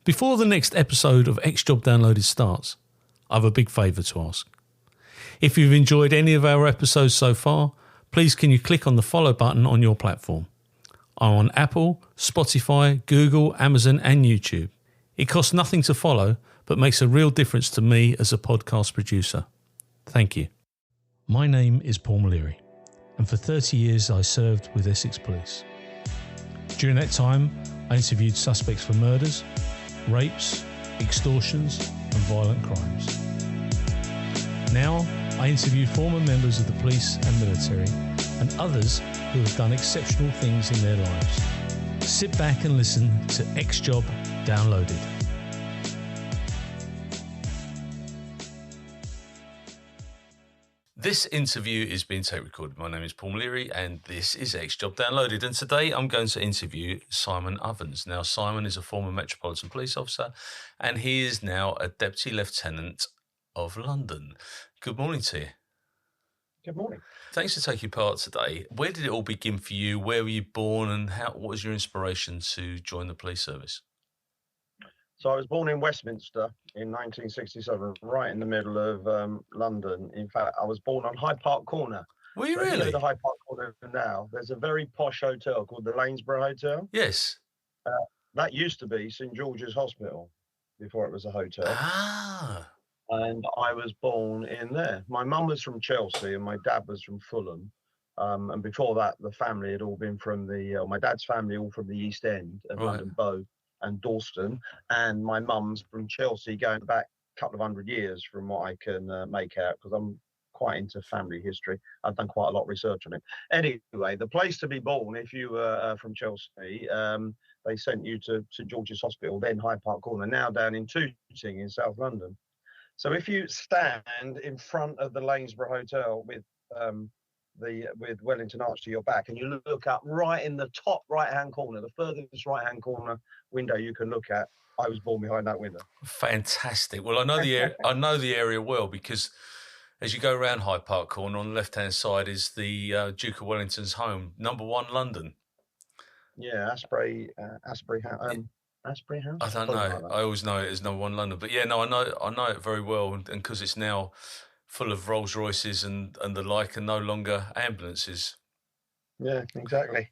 Before the next episode of X Job Downloaded starts, I have a big favour to ask. If you've enjoyed any of our episodes so far, please can you click on the follow button on your platform. I'm on Apple, Spotify, Google, Amazon and YouTube. It costs nothing to follow, but makes a real difference to me as a podcast producer. Thank you. My name is Paul Leary, and for 30 years I served with Essex Police. During that time, I interviewed suspects for murders, rapes, extortions and violent crimes. Now, I interview former members of the police and military and others who have done exceptional things in their lives. Sit back and listen to X Job Downloaded. This interview is being tape recorded. My name is Paul Leary and this is X Job Downloaded. And today I'm going to interview Simon Ovens. Now, Simon is a former Metropolitan Police officer and he is now a Deputy Lieutenant of London. Good morning to you. Good morning. Thanks for taking part today. Where did it all begin for you? Where were you born and what was your inspiration to join the police service? So I was born in Westminster in 1967, right in the middle of London. In fact, I was born on Hyde Park Corner. Were you so really? If you go to Hyde Park Corner now, there's a very posh hotel called the Lainsborough Hotel. Yes. That used to be St George's Hospital before it was a hotel. Ah. And I was born in there. My mum was from Chelsea and my dad was from Fulham. And before that, the family had all been from my dad's family, all from the East End of Right. London Bow and Dalston. And my mum's from Chelsea, going back a couple of hundred years from what I can make out, because I'm quite into family history. I've done quite a lot of research on it. Anyway, the place to be born, if you were from Chelsea, they sent you to St George's Hospital, then Hyde Park Corner, now down in Tooting in South London. So if you stand in front of the Lainsborough Hotel with Wellington Arch to your back, and you look up right in the top right-hand corner, the furthest right-hand corner window you can look at, I was born behind that window. Fantastic. Well, I know the area well because as you go around Hyde Park Corner, on the left-hand side is the Duke of Wellington's home, number 1 London. Yeah, Asprey House. Asprey House? I don't know. Like I always know it as number 1 London, but yeah, no, I know it very well, and because it's now full of Rolls Royces and the like, and no longer ambulances. Yeah, exactly.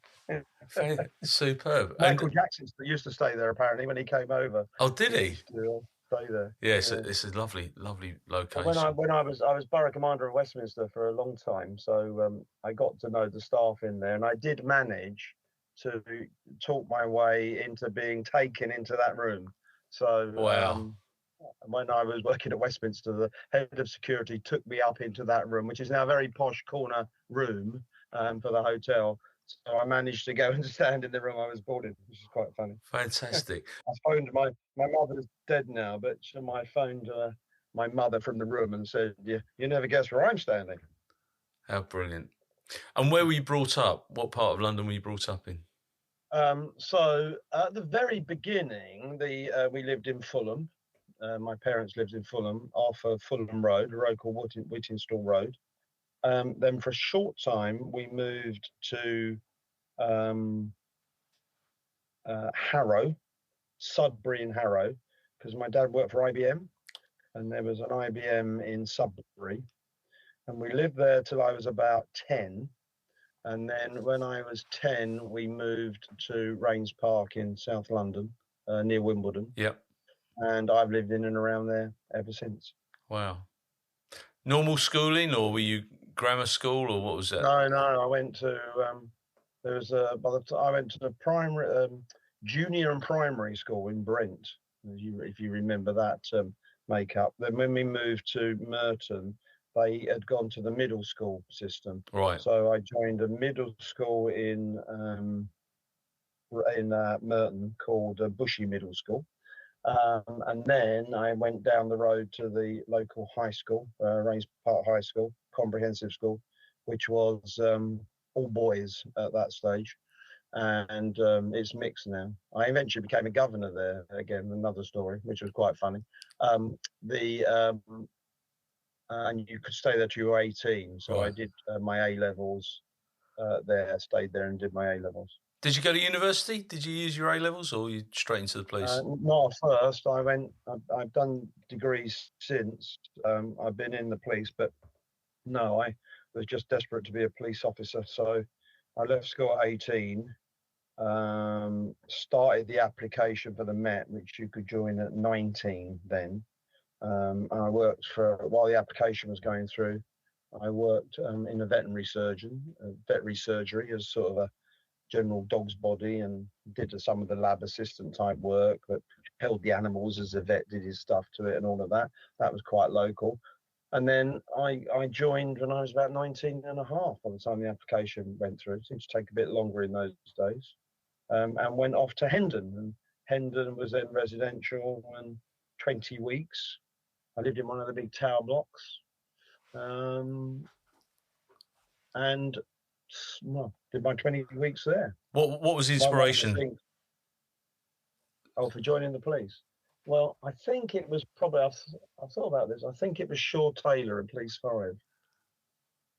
Superb. Michael Jackson used to stay there apparently when he came over. Oh, did he? Stay there. Yes, yeah, it's a lovely location. When I was borough commander of Westminster for a long time, so I got to know the staff in there, and I did manage to talk my way into being taken into that room. So wow. When I was working at Westminster, the head of security took me up into that room, which is now a very posh corner room for the hotel. So I managed to go and stand in the room I was born in, which is quite funny. Fantastic. I phoned my mother's dead now, but I phoned my mother from the room and said, you never guess where I'm standing. How brilliant. And where were you brought up? What part of London were you brought up in? So at the very beginning, we lived in Fulham. My parents lived in Fulham, off of Fulham Road, a road called Whittingstall Road. Then for a short time, we moved to Harrow, Sudbury and Harrow, because my dad worked for IBM, and there was an IBM in Sudbury. And we lived there till I was about 10. And then when I was 10, we moved to Rains Park in South London, near Wimbledon. Yep. And I've lived in and around there ever since. Wow. Normal schooling, or were you grammar school, or what was that? No, I went to I went to the primary, junior and primary school in Brent, if you remember that makeup. Then when we moved to Merton, they had gone to the middle school system. Right. So I joined a middle school in Merton called Bushy Middle School. And then I went down the road to the local high school, Rains Park High School, comprehensive school, which was all boys at that stage. And it's mixed now. I eventually became a governor there, again, another story, which was quite funny. And you could stay there till you were 18. So right. I did my A-levels there, stayed there and did my A-levels. Did you go to university? Did you use your A-levels or you straight into the police? Not first. I've done degrees since. I've been in the police, but no, I was just desperate to be a police officer. So I left school at 18. Started the application for the Met, which you could join at 19 then. And I worked while the application was going through, I worked in a veterinary surgery as sort of a general dog's body, and did some of the lab assistant type work, but held the animals as the vet did his stuff to it and all of that. That was quite local. And then I joined when I was about 19 and a half by the time the application went through. It seemed to take a bit longer in those days. And went off to Hendon. And Hendon was then residential and 20 weeks. I lived in one of the big tower blocks. And did my 20 weeks there. What was the inspiration? For joining the police? Well, I think it was probably, I've thought about this, I think it was Shaw Taylor in Police 5.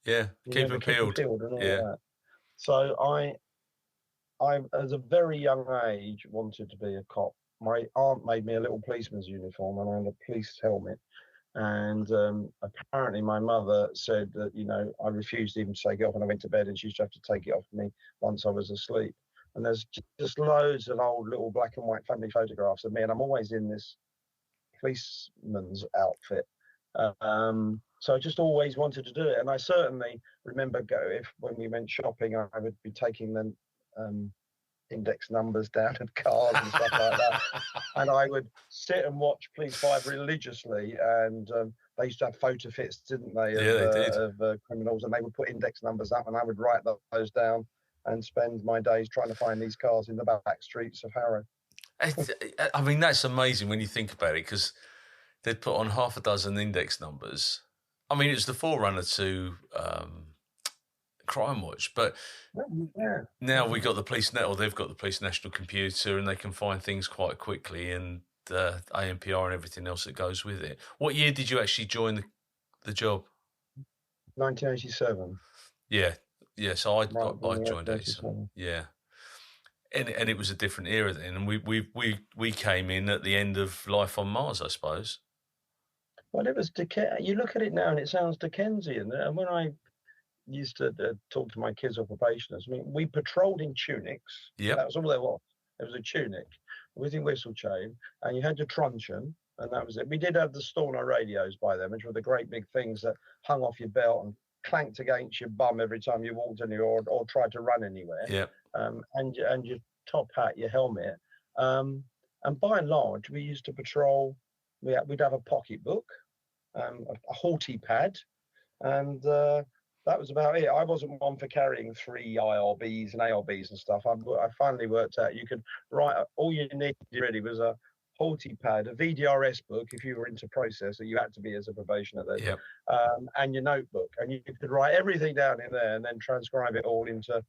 Yeah, keep it peeled. And all that. So I, as a very young age, wanted to be a cop. My aunt made me a little policeman's uniform and I had a police helmet. And apparently my mother said that, I refused even to take it off when I went to bed, and she used to have to take it off me once I was asleep. And there's just loads of old little black and white family photographs of me, and I'm always in this policeman's outfit. So I just always wanted to do it. And I certainly remember when we went shopping, I would be taking them index numbers down of cars and stuff like that. And I would sit and watch Police 5 religiously. And they used to have photo fits, didn't they? Of criminals, and they would put index numbers up, and I would write those down and spend my days trying to find these cars in the back streets of Harrow. I mean, that's amazing when you think about it, because they'd put on half a dozen index numbers. I mean, it was the forerunner to Crime Watch, but now we got the police net, or they've got the police national computer, and they can find things quite quickly, and ANPR and everything else that goes with it. What year did you actually join the job? 1987. Yeah. So I joined 87. Yeah, and it was a different era then, and we came in at the end of Life on Mars, I suppose. Well, it was you look at it now and it sounds Dickensian. And when I used to talk to my kids or probationers, I mean, we patrolled in tunics. Yeah, that was all there was. It was a tunic with a whistle chain, and you had your truncheon, and that was it. We did have the Storno radios by them, which were the great big things that hung off your belt and clanked against your bum every time you walked anywhere or tried to run anywhere. Yeah. And your top hat, your helmet. And by and large, we used to patrol. We'd have a pocket book, a HORTI pad, and that was about it. I wasn't one for carrying 3 IRBs and ARBs and stuff. I finally worked out you could write, all you needed really was a HORTI pad, a VDRS book if you were into process, that you had to be as a probationer then, yep. And your notebook, and you could write everything down in there and then transcribe it all into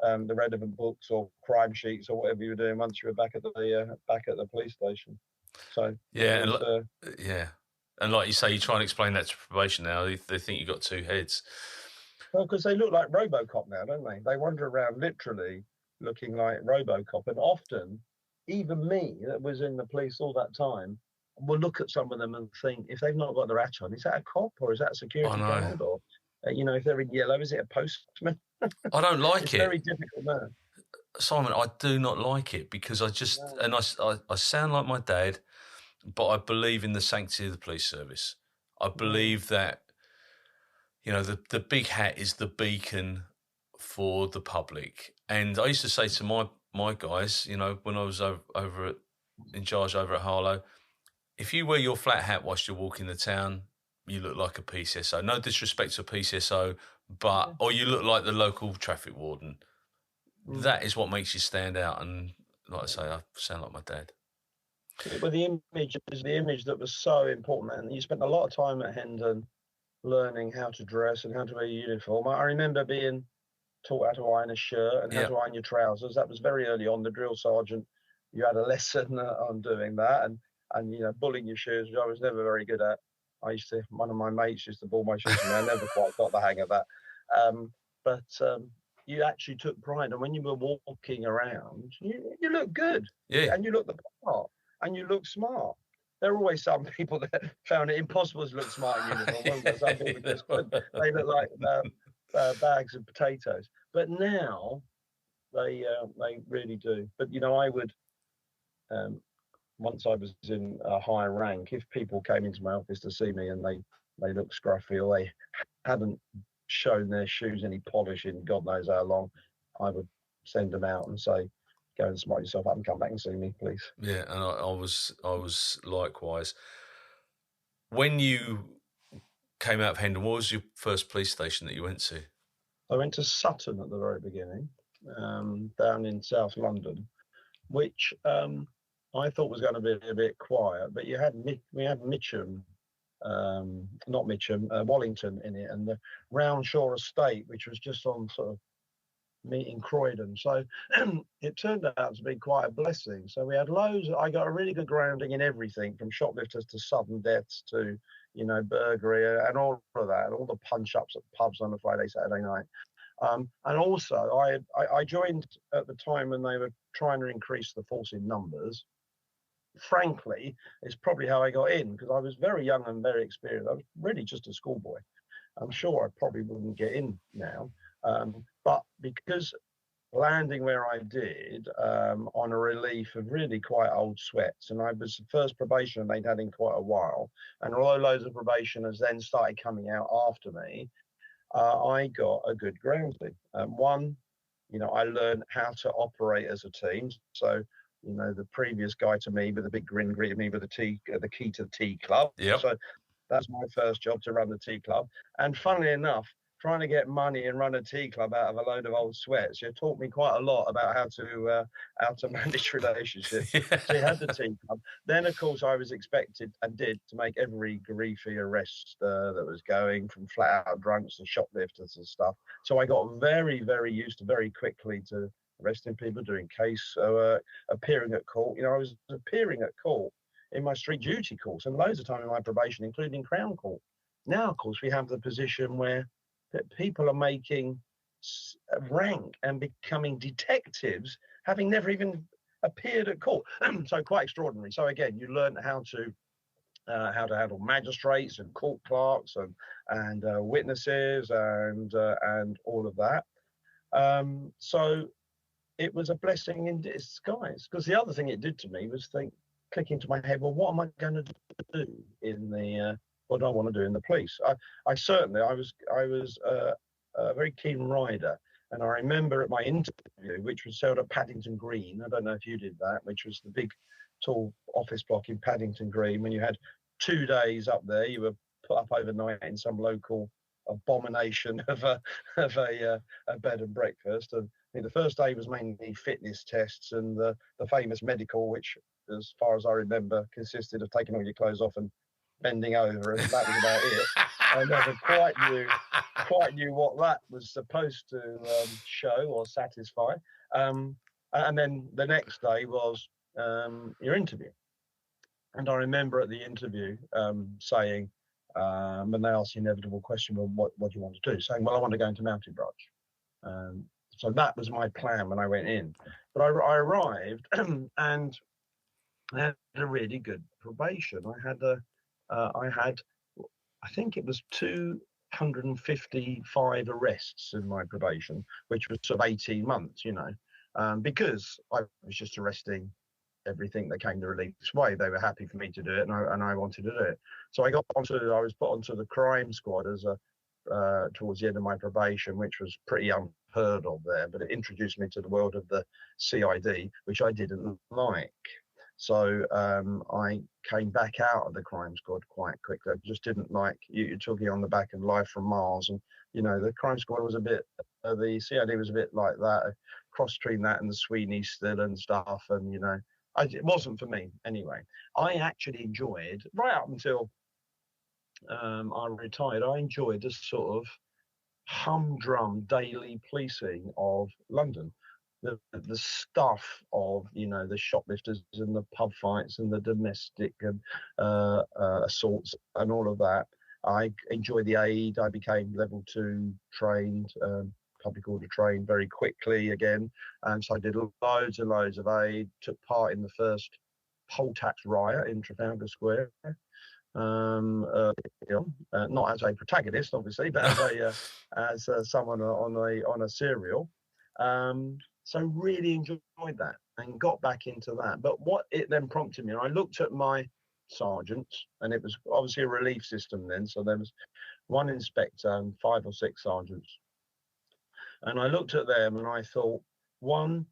the relevant books or crime sheets or whatever you were doing once you were back at the police station. So and like you say, you try and explain that to probation now, they think you got 2 heads. Well, because they look like RoboCop now, don't they? They wander around literally looking like RoboCop, and often even me that was in the police all that time will look at some of them and think, if they've not got their hat on, is that a cop or is that a security guard? Or if they're in yellow, is it a postman? I don't like it's it. Very difficult now. Simon, I do not like it, because I sound like my dad, but I believe in the sanctity of the police service. I believe that, the big hat is the beacon for the public. And I used to say to my guys, when I was in charge over at Harlow, if you wear your flat hat whilst you're walking the town, you look like a PCSO. No disrespect to a PCSO, or you look like the local traffic warden. That is what makes you stand out. And like I say, I sound like my dad. Well, the image is the image that was so important, and you spent a lot of time at Hendon learning how to dress and how to wear a uniform. I remember being taught how to iron a shirt and how to iron your trousers. That was very early on. The drill sergeant, you had a lesson on doing that, and bulling your shoes, which I was never very good at. One of my mates used to bull my shoes, and I never quite got the hang of that. you actually took pride. And when you were walking around, you look good. Yeah. And you look the part. And you look smart. There are always some people that found it impossible to look smart in uniform. Weren't there? Some people just couldn't. They look like bags of potatoes. But now they really do. But I would, once I was in a higher rank, if people came into my office to see me and they looked scruffy or they hadn't shown their shoes any polish in God knows how long, I would send them out and say, go and smart yourself up and come back and see me, please. Yeah, and I was likewise. When you came out of Hendon, what was your first police station that you went to? I went to Sutton at the very beginning, down in South London, which I thought was going to be a bit quiet, but we had Mitcham, not Mitcham, Wallington in it, and the Roundshaw Estate, which was just on sort of meeting Croydon. So it turned out to be quite a blessing. So we had loads. I got a really good grounding in everything, from shoplifters to sudden deaths to, burglary and all of that, and all the punch-ups at pubs on a Friday, Saturday night. And also, I joined at the time when they were trying to increase the force in numbers. Frankly, it's probably how I got in, because I was very young and very experienced. I was really just a schoolboy. I'm sure I probably wouldn't get in now. But because landing where I did on a relief of really quite old sweats, and I was the first probationer they'd had in quite a while, and although loads of probationers then started coming out after me, I got a good grounding. One, I learned how to operate as a team. So, the previous guy to me with a big grin greeted me with the key to the tea club. Yep. So that's my first job, to run the tea club. And funnily enough, trying to get money and run a tea club out of a load of old sweats, you taught me quite a lot about how to manage relationships. Yeah. So you had the tea club. Then, of course, I was expected and did to make every griefy arrest that was going, from flat out drunks to shoplifters and stuff. So I got very, very used to very quickly to arresting people, doing case work, appearing at court. I was appearing at court in my street duty course and loads of time in my probation, including Crown Court. Now, of course, we have the position where people are making rank and becoming detectives, having never even appeared at court. So quite extraordinary. So again, you learn how to handle magistrates and court clerks and witnesses and all of that. So it was a blessing in disguise, because the other thing it did to me was click into my head, well, what am I going to do in the what do I want to do in the police? I was a very keen rider, and I remember at my interview, which was held at Paddington Green, I don't know if you did that, which was the big tall office block in Paddington Green. When you had 2 days up there, you were put up overnight in some local abomination of a bed and breakfast. And I think the first day was mainly fitness tests and the famous medical, which, as far as I remember, consisted of taking all your clothes off and bending over, and that was about it. I never quite knew what that was supposed to show or satisfy. And then the next day was your interview. And I remember at the interview saying, when they asked the inevitable question, well, what do you want to do? Saying, well, I want to go into mounted branch. So that was my plan when I went in. But I arrived and I had a really good probation. I think it was 255 arrests in my probation, which was sort of 18 months, because I was just arresting everything that came the relief's way. They were happy for me to do it, and I wanted to do it. So I was put onto the crime squad as towards the end of my probation, which was pretty unheard of there, but it introduced me to the world of the CID, which I didn't like. So I came back out of the crime squad quite quickly. I just didn't like you talking on the back of Life from Mars, and the crime squad was a bit, the CID was a bit like that, cross between that and the Sweeney still and stuff, and it wasn't for me anyway. I actually enjoyed, right up until I retired, I enjoyed this sort of humdrum daily policing of London. The stuff of the shoplifters and the pub fights and the domestic and assaults and all of that. I enjoyed the aid. I became level 2 trained public order trained very quickly again. And so I did loads and loads of aid, took part in the first Poll Tax Riot in Trafalgar Square. Not as a protagonist, obviously, but as someone on a serial. So really enjoyed that and got back into that. But what it then prompted me, and I looked at my sergeants, and it was obviously a relief system then. So there was one inspector and 5 or 6 sergeants, and I looked at them and I thought, one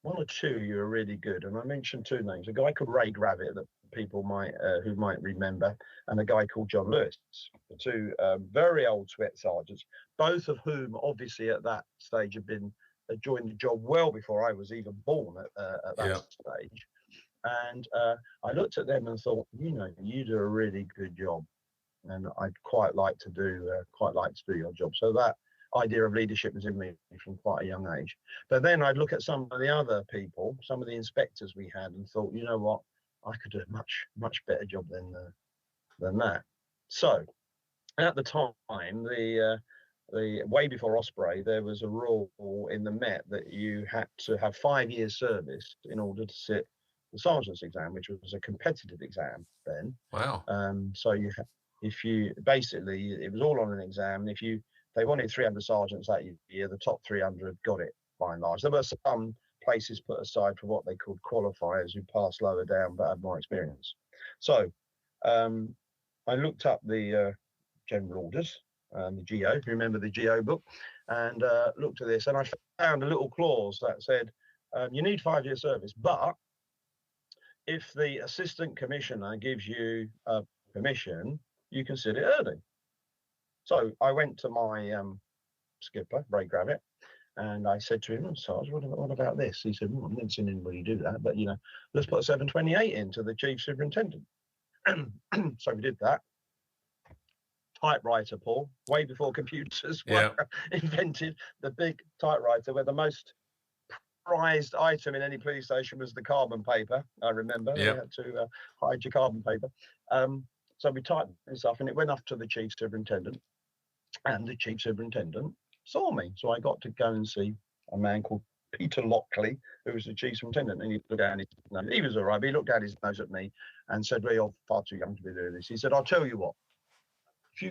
or two, you were really good. And I mentioned 2 names: a guy called Ray Gravitt that people might who might remember, and a guy called John Lewis. The 2 very old sweat sergeants, both of whom obviously at that stage had joined the job well before I was even born at that stage. And I looked at them and thought, you do a really good job, and I'd quite like to do your job. So that idea of leadership was in me from quite a young age. But then I'd look at some of the other people, some of the inspectors we had, and thought, you know what, I could do a much better job than that. So at the time, the way before Osprey, there was a rule in the Met that you had to have 5 years service in order to sit the sergeant's exam, which was a competitive exam then. Wow. So it was all on an exam. And they wanted 300 sergeants that year, the top 300 got it by and large. There were some places put aside for what they called qualifiers who passed lower down but had more experience. So I looked up the general orders, the GO, if you remember the GO book, and looked at this, and I found a little clause that said, you need 5 years service, but if the assistant commissioner gives you permission, you can sit it early. So I went to my skipper, Ray Gravitt, and I said to him, Sarge, what about this? He said, I've never seen anybody do that, but let's put 728 into the chief superintendent. So we did that. Typewriter, Paul, way before computers were invented. The big typewriter, where the most prized item in any police station was the carbon paper. I remember you had to hide your carbon paper. So we typed this up, and it went up to the chief superintendent, and the chief superintendent saw me. So I got to go and see a man called Peter Lockley, who was the chief superintendent, and he looked down his nose. He was all right, but he looked down his nose at me and said, well, you're far too young to be doing this. He said, I'll tell you what, if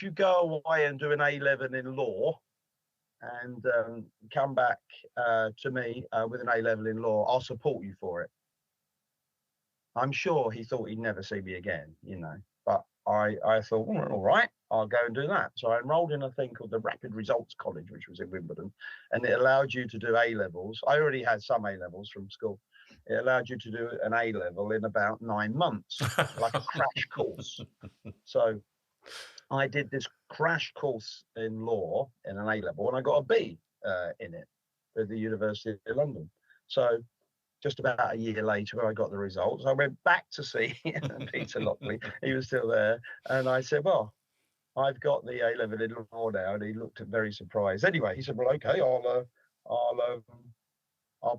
you go away and do an A-level in law and come back to me with an A-level in law, I'll support you for it. I'm sure he thought he'd never see me again, but I thought, all right, I'll go and do that. So I enrolled in a thing called the Rapid Results College, which was in Wimbledon, and it allowed you to do A-levels. I already had some A-levels from school. It allowed you to do an A-level in about 9 months, like a crash course. So I did this crash course in law in an A-level, and I got a B in it at the University of London. So just about a year later, when I got the results, I went back to see Peter Lockley. He was still there, and I said, well, I've got the A-level in law now, and he looked very surprised. Anyway, he said, well, okay, I'll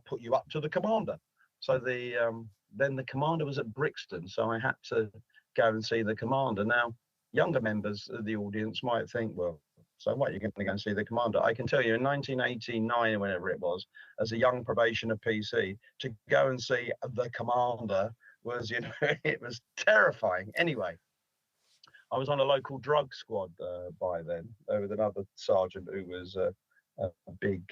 put you up to the commander. So then the commander was at Brixton, so I had to go and see the commander. Now, younger members of the audience might think, well, so what, you're going to go and see the commander? I can tell you, in 1989 or whenever it was, as a young probationer PC, to go and see the commander was, it was terrifying. Anyway, I was on a local drug squad by then with another sergeant who was a big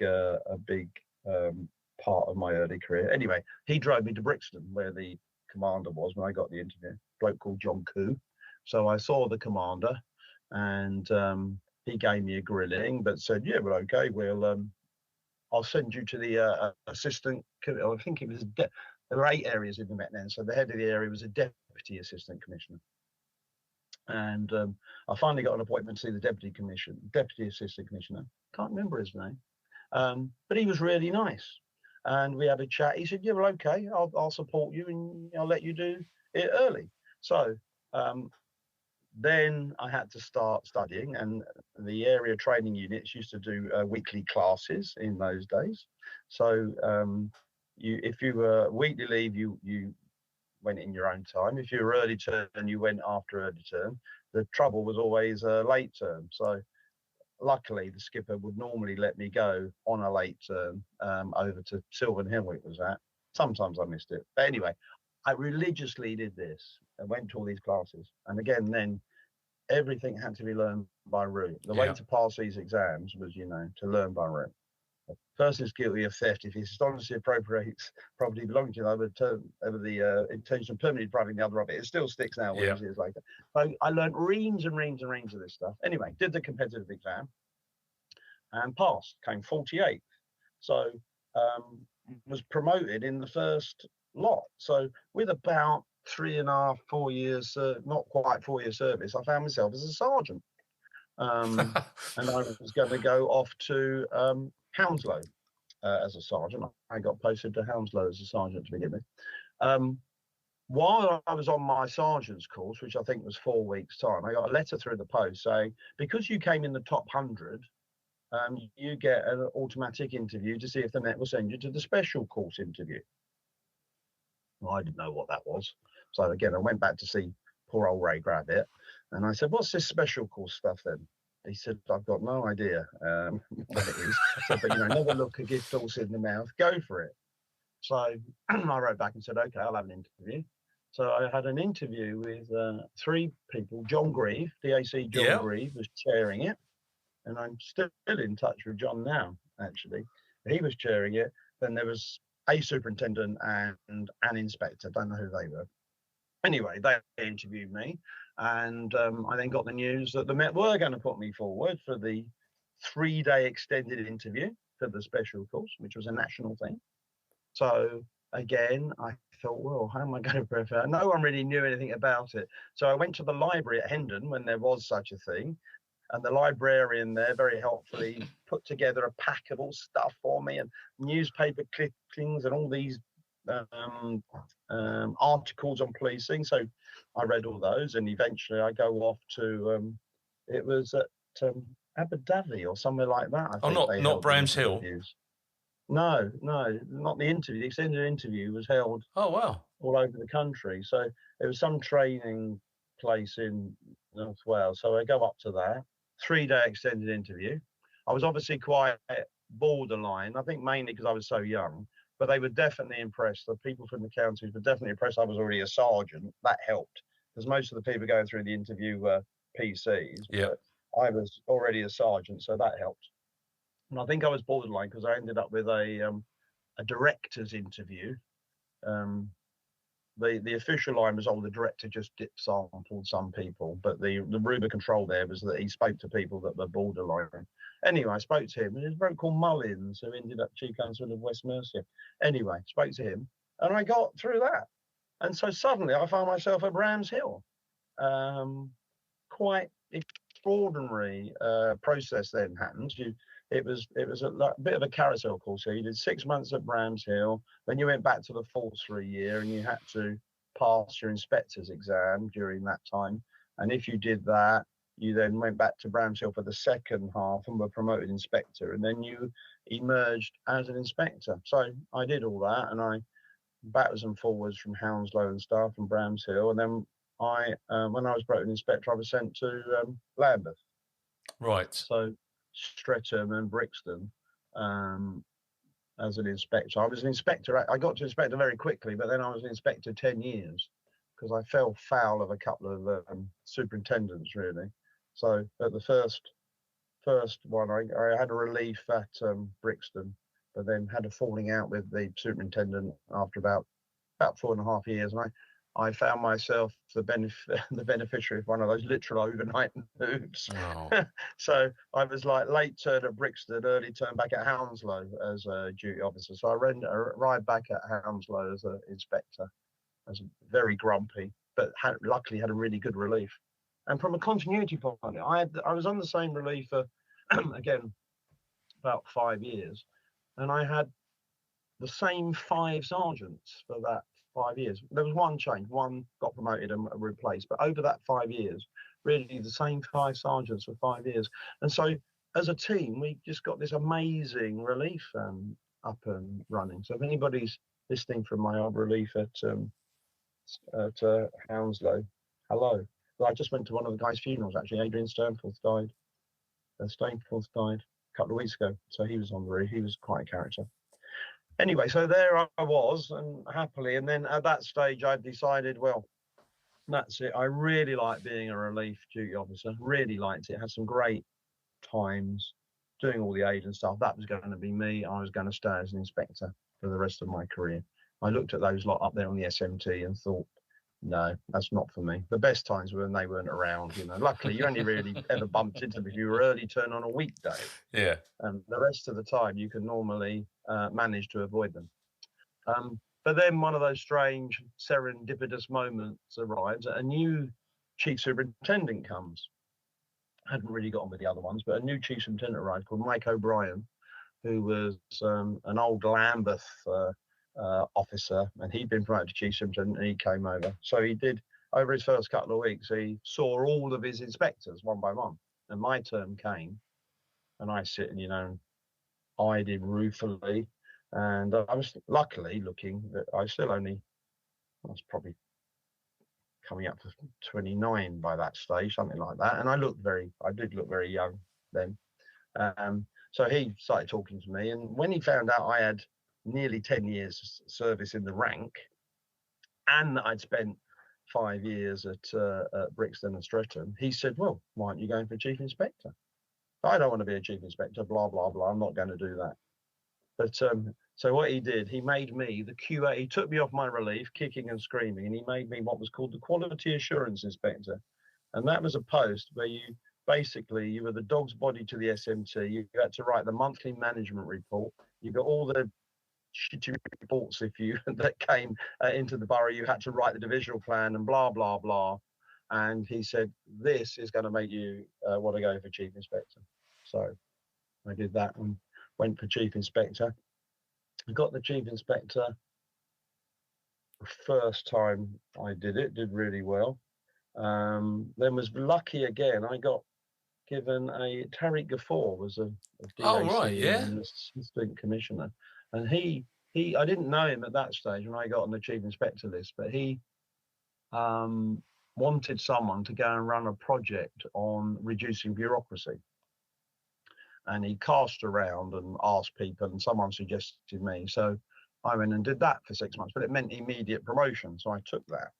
part of my early career. Anyway, he drove me to Brixton, where the commander was when I got the interview, a bloke called John Koo. So I saw the commander, and he gave me a grilling, but said, yeah, well, okay, I'll send you to the assistant. I think it was, there were 8 areas in the Met then, so the head of the area was a deputy assistant commissioner. And I finally got an appointment to see the deputy assistant commissioner. Can't remember his name, but he was really nice. And we had a chat. He said, yeah, well, okay, I'll support you, and I'll let you do it early. So then I had to start studying, and the area training units used to do weekly classes in those days. So if you were weekly leave, you went in your own time. If you were early term, you went after early term. The trouble was always late term. So luckily the skipper would normally let me go on a late turn over to Sylvan Hill it was at. Sometimes I missed it. But anyway, I religiously did this and went to all these classes. And again, then everything had to be learned by rote. The way to pass these exams was, to learn by rote. A person is guilty of theft if he dishonestly appropriates property belonging to another over the intention of permanently depriving the other of it. It still sticks now, years later. So I learned reams and reams and reams of this stuff. Anyway, did the competitive exam and passed, came 48th. So was promoted in the first lot. So with about 3.5, 4 years, not quite 4 years service, I found myself as a sergeant. And I was going to go off to Hounslow as a sergeant. I got posted to Hounslow as a sergeant to begin with. While I was on my sergeant's course, which I think was 4 weeks' time, I got a letter through the post saying, because you came in the top 100, you get an automatic interview to see if the Met will send you to the special course interview. Well, I didn't know what that was. So again, I went back to see poor old Ray Gravitt, and I said, what's this special course stuff then? He said, I've got no idea what it is. I said, but never look a gift horse in the mouth, go for it. So I wrote back and said, okay, I'll have an interview. So I had an interview with 3 people. John Grieve, DAC John Grieve was chairing it. And I'm still in touch with John now, actually. He was chairing it. Then there was a superintendent and an inspector. Don't know who they were. Anyway, they interviewed me, and I then got the news that the Met were going to put me forward for the 3-day extended interview for the special course, which was a national thing. So again, I thought, well, how am I going to prepare? No one really knew anything about it. So I went to the library at Hendon when there was such a thing, and the librarian there very helpfully put together a pack of all stuff for me and newspaper clippings and all these articles on policing. So I read all those, and eventually I go off to it was at Abu Dhabi or somewhere like that. I think not Brams Hill. No, not the interview. The extended interview was held all over the country. So it was some training place in North Wales. So I go up to that 3-day extended interview. I was obviously quite borderline. I think mainly because I was so young. But they were definitely impressed. The people from the counties were definitely impressed. I was already a sergeant. That helped, because most of the people going through the interview were PCs. Yeah. But I was already a sergeant, so that helped. And I think I was borderline because I ended up with a director's interview. The official line was, the director just dip sampled some people, but the room of control there was that he spoke to people that were borderline. Anyway, I spoke to him, and there's a bloke called Mullins who ended up Chief Constable of West Mercia. Anyway, spoke to him, and I got through that. And so suddenly I found myself at Brams Hill. Quite extraordinary process then happened. It was a bit of a carousel course. So you did 6 months at Brams Hill, then you went back to the force for a year, and you had to pass your inspector's exam during that time. And if you did that, you then went back to Brams Hill for the second half and were promoted inspector, and then you emerged as an inspector. So I did all that, and I backwards and forwards from Hounslow and stuff and Brams Hill, and then I, when I was promoted inspector, I was sent to Lambeth. Right. So Streatham and Brixton as an inspector. I was an inspector. I got to inspector very quickly, but then I was an inspector 10 years because I fell foul of a couple of superintendents, really. So at the first one, I had a relief at Brixton, but then had a falling out with the superintendent after about 4.5 years, and I found myself the beneficiary of one of those literal overnight moves. Oh. So I was like late turn at Brixton, early turn back at Hounslow as a duty officer. So I arrived back at Hounslow as an inspector. I was very grumpy, but luckily had a really good relief. And from a continuity point of view, I was on the same relief for, again, about 5 years. And I had the same 5 sergeants for that 5 years. There was one change. One got promoted and replaced. But over that 5 years, really the same 5 sergeants for 5 years. And so as a team, we just got this amazing relief up and running. So if anybody's listening from my old relief at Hounslow, hello. Well, I just went to one of the guys' funerals, actually. Adrian Sternforth died Stainforth died a couple of weeks ago, so he was on the roof. He was quite a character. Anyway, so there I was, and happily, and then at that stage I decided, well, that's it. I really like being a relief duty officer. Really liked it. Had some great times doing all the aid and stuff. That was going to be me. I was going to stay as an inspector for the rest of my career. I looked at those lot up there on the SMT and thought, no, that's not for me. The best times were when they weren't around, you know. Luckily, you only really ever bumped into them if you were early turn on a weekday. Yeah. And the rest of the time, you can normally manage to avoid them. But then one of those strange serendipitous moments arrives. A new chief superintendent comes. I hadn't really got on with the other ones, but a new chief superintendent arrived called Mike O'Brien, who was an old Lambeth officer, and he'd been promoted to chief superintendent, and he came over. So he did, over his first couple of weeks, he saw all of his inspectors one by one. And my term came, and I sit and, you know, eyed him ruefully. And I was luckily looking that I was probably coming up to 29 by that stage, something like that. And I did look very young then. So he started talking to me. And when he found out I had nearly 10 years service in the rank, and I'd spent 5 years at Brixton and Streatham, he said, well, why aren't you going for chief inspector? I don't want to be a chief inspector, blah, blah, blah. I'm not going to do that. But so what he did, he made me the QA. He took me off my relief, kicking and screaming, and he made me what was called the Quality Assurance Inspector. And that was a post where you were the dog's body to the SMT. You had to write the monthly management report. You got all the shitty reports that came into the borough. You had to write the divisional plan and blah, blah, blah. And he said, this is going to make you want to go for chief inspector. So I did that and went for chief inspector. I got the chief inspector the first time I did really well. Then was lucky again. I got given Tariq Ghaffur was a DAC and assistant commissioner. And he I didn't know him at that stage when I got on the chief inspector list, but he wanted someone to go and run a project on reducing bureaucracy. And he cast around and asked people, and someone suggested me. So I went and did that for 6 months, but it meant immediate promotion. So I took that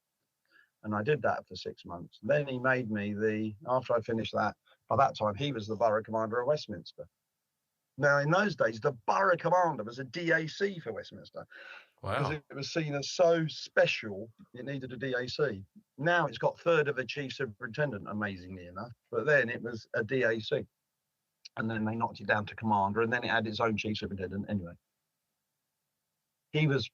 and I did that for 6 months. Then he made me after I finished that, by that time, he was the borough commander of Westminster. Now, in those days, the borough commander was a DAC for Westminster. Wow. Because it was seen as so special, it needed a DAC. Now it's got third of a chief superintendent, amazingly enough. But then it was a DAC. And then they knocked it down to commander, and then it had its own chief superintendent anyway.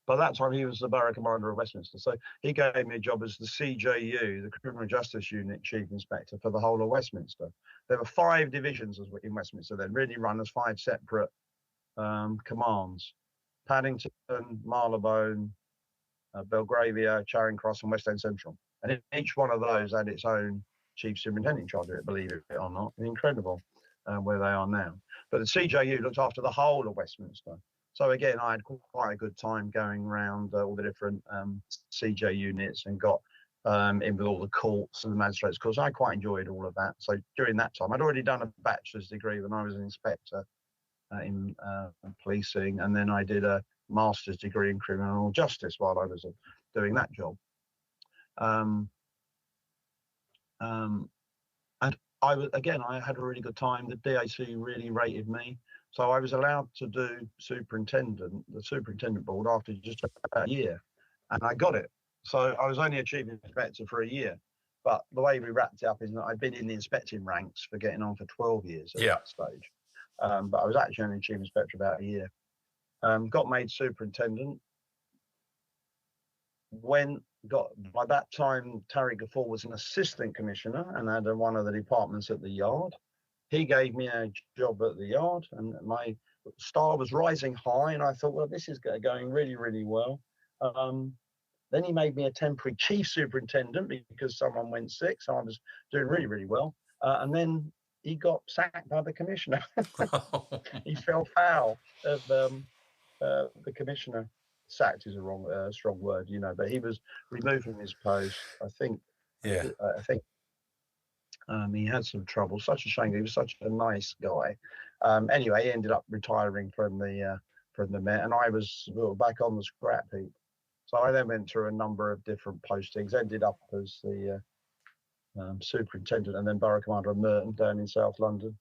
By that time, he was the borough commander of Westminster. So he gave me a job as the CJU, the Criminal Justice Unit Chief Inspector for the whole of Westminster. There were 5 divisions in Westminster then, really run as 5 separate commands. Paddington, Marylebone, Belgravia, Charing Cross, and West End Central. And each one of those had its own chief superintendent in charge of it, believe it or not. Incredible. Where they are now. But the CJU looked after the whole of Westminster. So again, I had quite a good time going around all the different CJ units and got in with all the courts and the magistrates courts. I quite enjoyed all of that. So during that time, I'd already done a bachelor's degree when I was an inspector in policing, and then I did a master's degree in criminal justice while I was doing that job. And I had a really good time. The DAC really rated me. So I was allowed to do the superintendent board after just about a year. And I got it. So I was only a chief inspector for a year. But the way we wrapped it up is that I'd been in the inspecting ranks for getting on for 12 years at that stage. But I was actually only chief inspector about a year. Got made superintendent. By that time, Tariq Ghaffur was an assistant commissioner and had one of the departments at the yard. He gave me a job at the yard, and my star was rising high. And I thought, well, this is going really, really well. Then he made me a temporary chief superintendent because someone went sick. So I was doing really, really well. And then he got sacked by the commissioner. He fell foul of the commissioner. Sacked is a wrong, strong word, but he was removed from his post. I think He had some trouble. Such a shame. He was such a nice guy. Anyway, he ended up retiring from the Met, and I was back on the scrap heap. So I then went through a number of different postings. Ended up as the superintendent and then borough commander of Merton down in South London.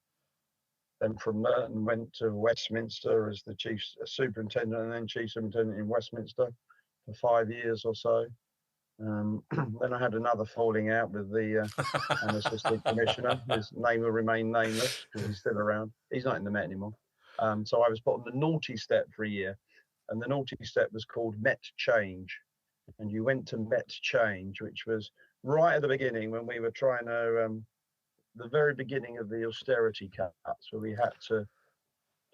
Then from Merton went to Westminster as the chief superintendent and then chief superintendent in Westminster for 5 years or so. Then I had another falling out with the an assistant commissioner. His name will remain nameless because he's still around. He's not in the Met anymore. So I was put on the naughty step for a year, and the naughty step was called Met Change. And you went to Met Change, which was right at the beginning when we were trying to, the very beginning of the austerity cuts, where we had to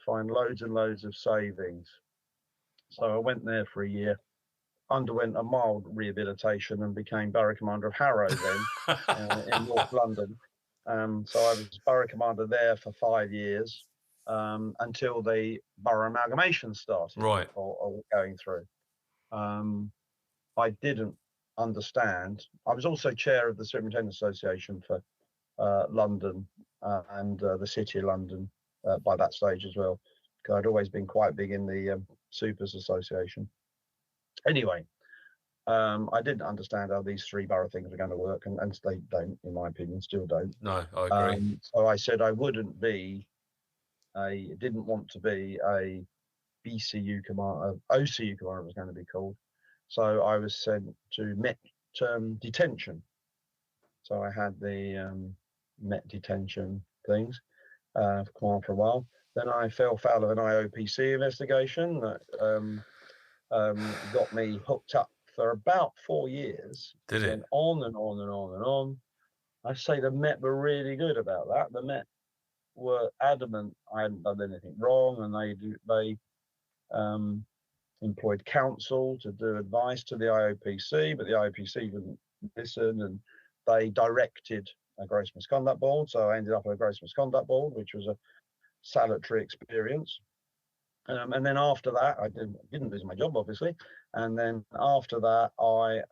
find loads and loads of savings. So I went there for a year, underwent a mild rehabilitation and became borough commander of Harrow then in North London. So I was borough commander there for 5 years until the borough amalgamation started or going through. I didn't understand. I was also chair of the Superintendent Association for London and the City of London by that stage as well. I'd always been quite big in the Supers Association. Anyway, I didn't understand how these three borough things were going to work, and they don't, in my opinion, still don't. No, I agree. So I said I didn't want to be a BCU commander, OCU commander was going to be called. So I was sent to Met detention. So I had the Met detention things for a while. Then I fell foul of an IOPC investigation that got me hooked up for about 4 years. Did it? And on and on and on and on. I say the Met were really good about that. The Met were adamant I hadn't done anything wrong, and they employed counsel to do advice to the IOPC, but the IOPC wouldn't listen, and they directed a gross misconduct board. So I ended up at a gross misconduct board, which was a salutary experience. And then after that, I didn't lose my job, obviously. And then after that, I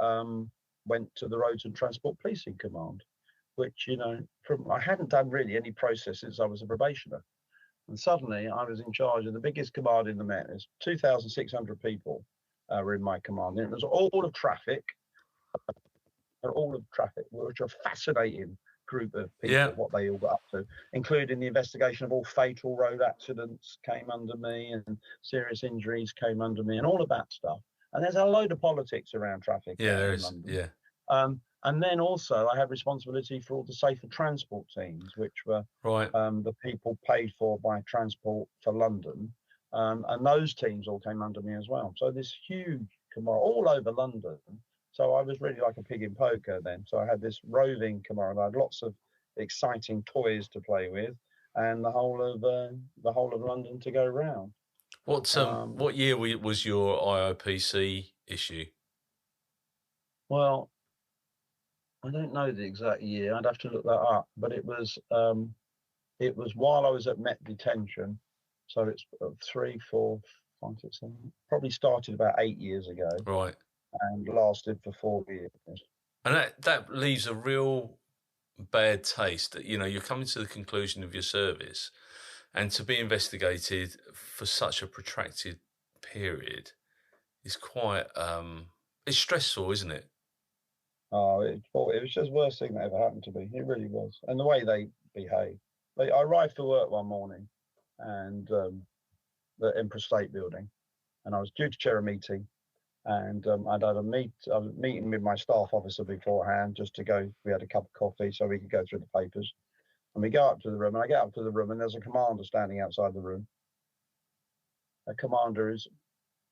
went to the Roads and Transport Policing Command, which, I hadn't done really any process since I was a probationer. And suddenly I was in charge of the biggest command in the Met. There's 2,600 people were in my command. And it was all of traffic, which are a fascinating group of people, what they all got up to, including the investigation of all fatal road accidents came under me, and serious injuries came under me, and all of that stuff. And there's a load of politics around traffic. Yeah, there is. London. Yeah. And then also I had responsibility for all the safer transport teams, which were the people paid for by Transport for London. And those teams all came under me as well. So this huge command all over London. So I was really like a pig in poker then. So I had this roving command. I had lots of exciting toys to play with, and the whole of London to go round. What year was your IOPC issue? Well, I don't know the exact year. I'd have to look that up. But it was while I was at Met detention. So it's 3, 4, 5, 6, 7. Probably started about 8 years ago. Right. And lasted for 4 years. And that leaves a real bad taste that, you're coming to the conclusion of your service, and to be investigated for such a protracted period is quite, it's stressful, isn't it? Oh, it was just the worst thing that ever happened to me. It really was. And the way they behaved. I arrived for work one morning, and the Emperor State Building, and I was due to chair a meeting. And I was meeting with my staff officer beforehand just to go. We had a cup of coffee so we could go through the papers. And we go up to the room, and I get up to the room, and there's a commander standing outside the room. A commander who's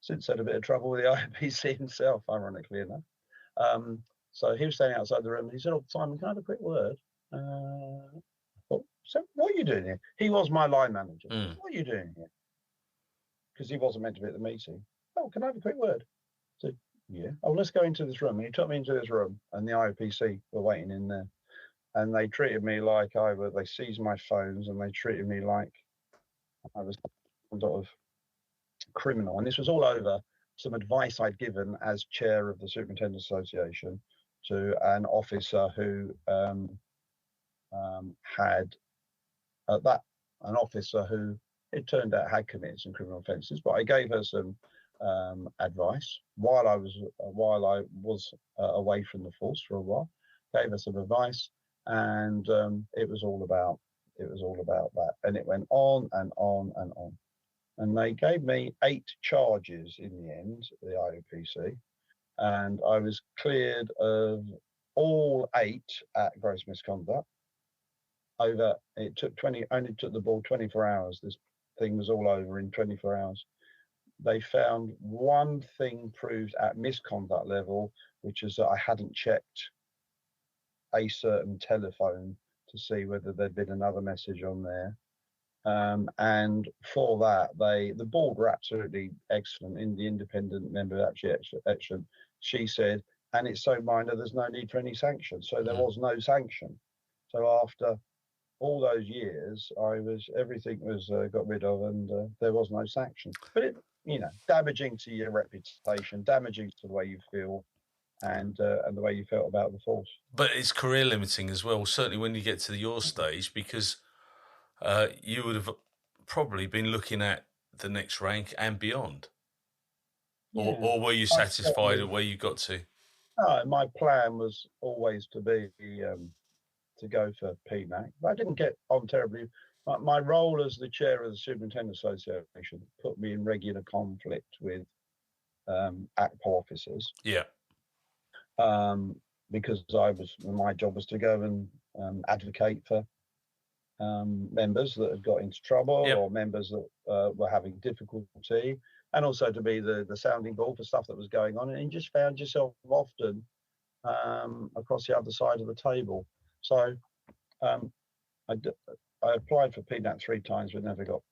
since had a bit of trouble with the IPC himself, ironically enough. So he was standing outside the room, and he said, "Oh, Simon, can I have a quick word?" I thought, "So what are you doing here?" He was my line manager. "What are you doing here?" Because he wasn't meant to be at the meeting. "Oh, can I have a quick word?" So, yeah. "Oh, let's go into this room." And he took me into this room, and the IOPC were waiting in there. And they treated me like they seized my phones, and they treated me like I was some sort of criminal. And this was all over some advice I'd given as chair of the Superintendent Association to an officer who had at that an officer who it turned out had committed some criminal offences, but I gave her some advice while I was away from the force for a while. Gave her some advice, and it was all about that, and it went on and on and on. And they gave me 8 charges in the end, the IOPC, and I was cleared of all 8 at gross misconduct. It took only took the ball 24 hours. This thing was all over in 24 hours. They found one thing proved at misconduct level, which is that I hadn't checked a certain telephone to see whether there'd been another message on there. And for that, the board were absolutely excellent. In the independent member, actually excellent. She said, and it's so minor, there's no need for any sanction. So there was no sanction. So after all those years, everything was got rid of, and there was no sanction. But it, damaging to your reputation, damaging to the way you feel, and the way you felt about the force. But it's career limiting as well. Certainly when you get to your stage, because you would have probably been looking at the next rank and beyond. Yeah. Or were you satisfied at where you got to? No, my plan was always to be to go for PMAC. But I didn't get on terribly. My role as the chair of the Superintendent Association put me in regular conflict with ACPO officers. Yeah. Because my job was to go and advocate for members that had got into trouble, or members that were having difficulty, and also to be the sounding board for stuff that was going on. And you just found yourself often across the other side of the table. So I applied for PNAT 3 times, but never got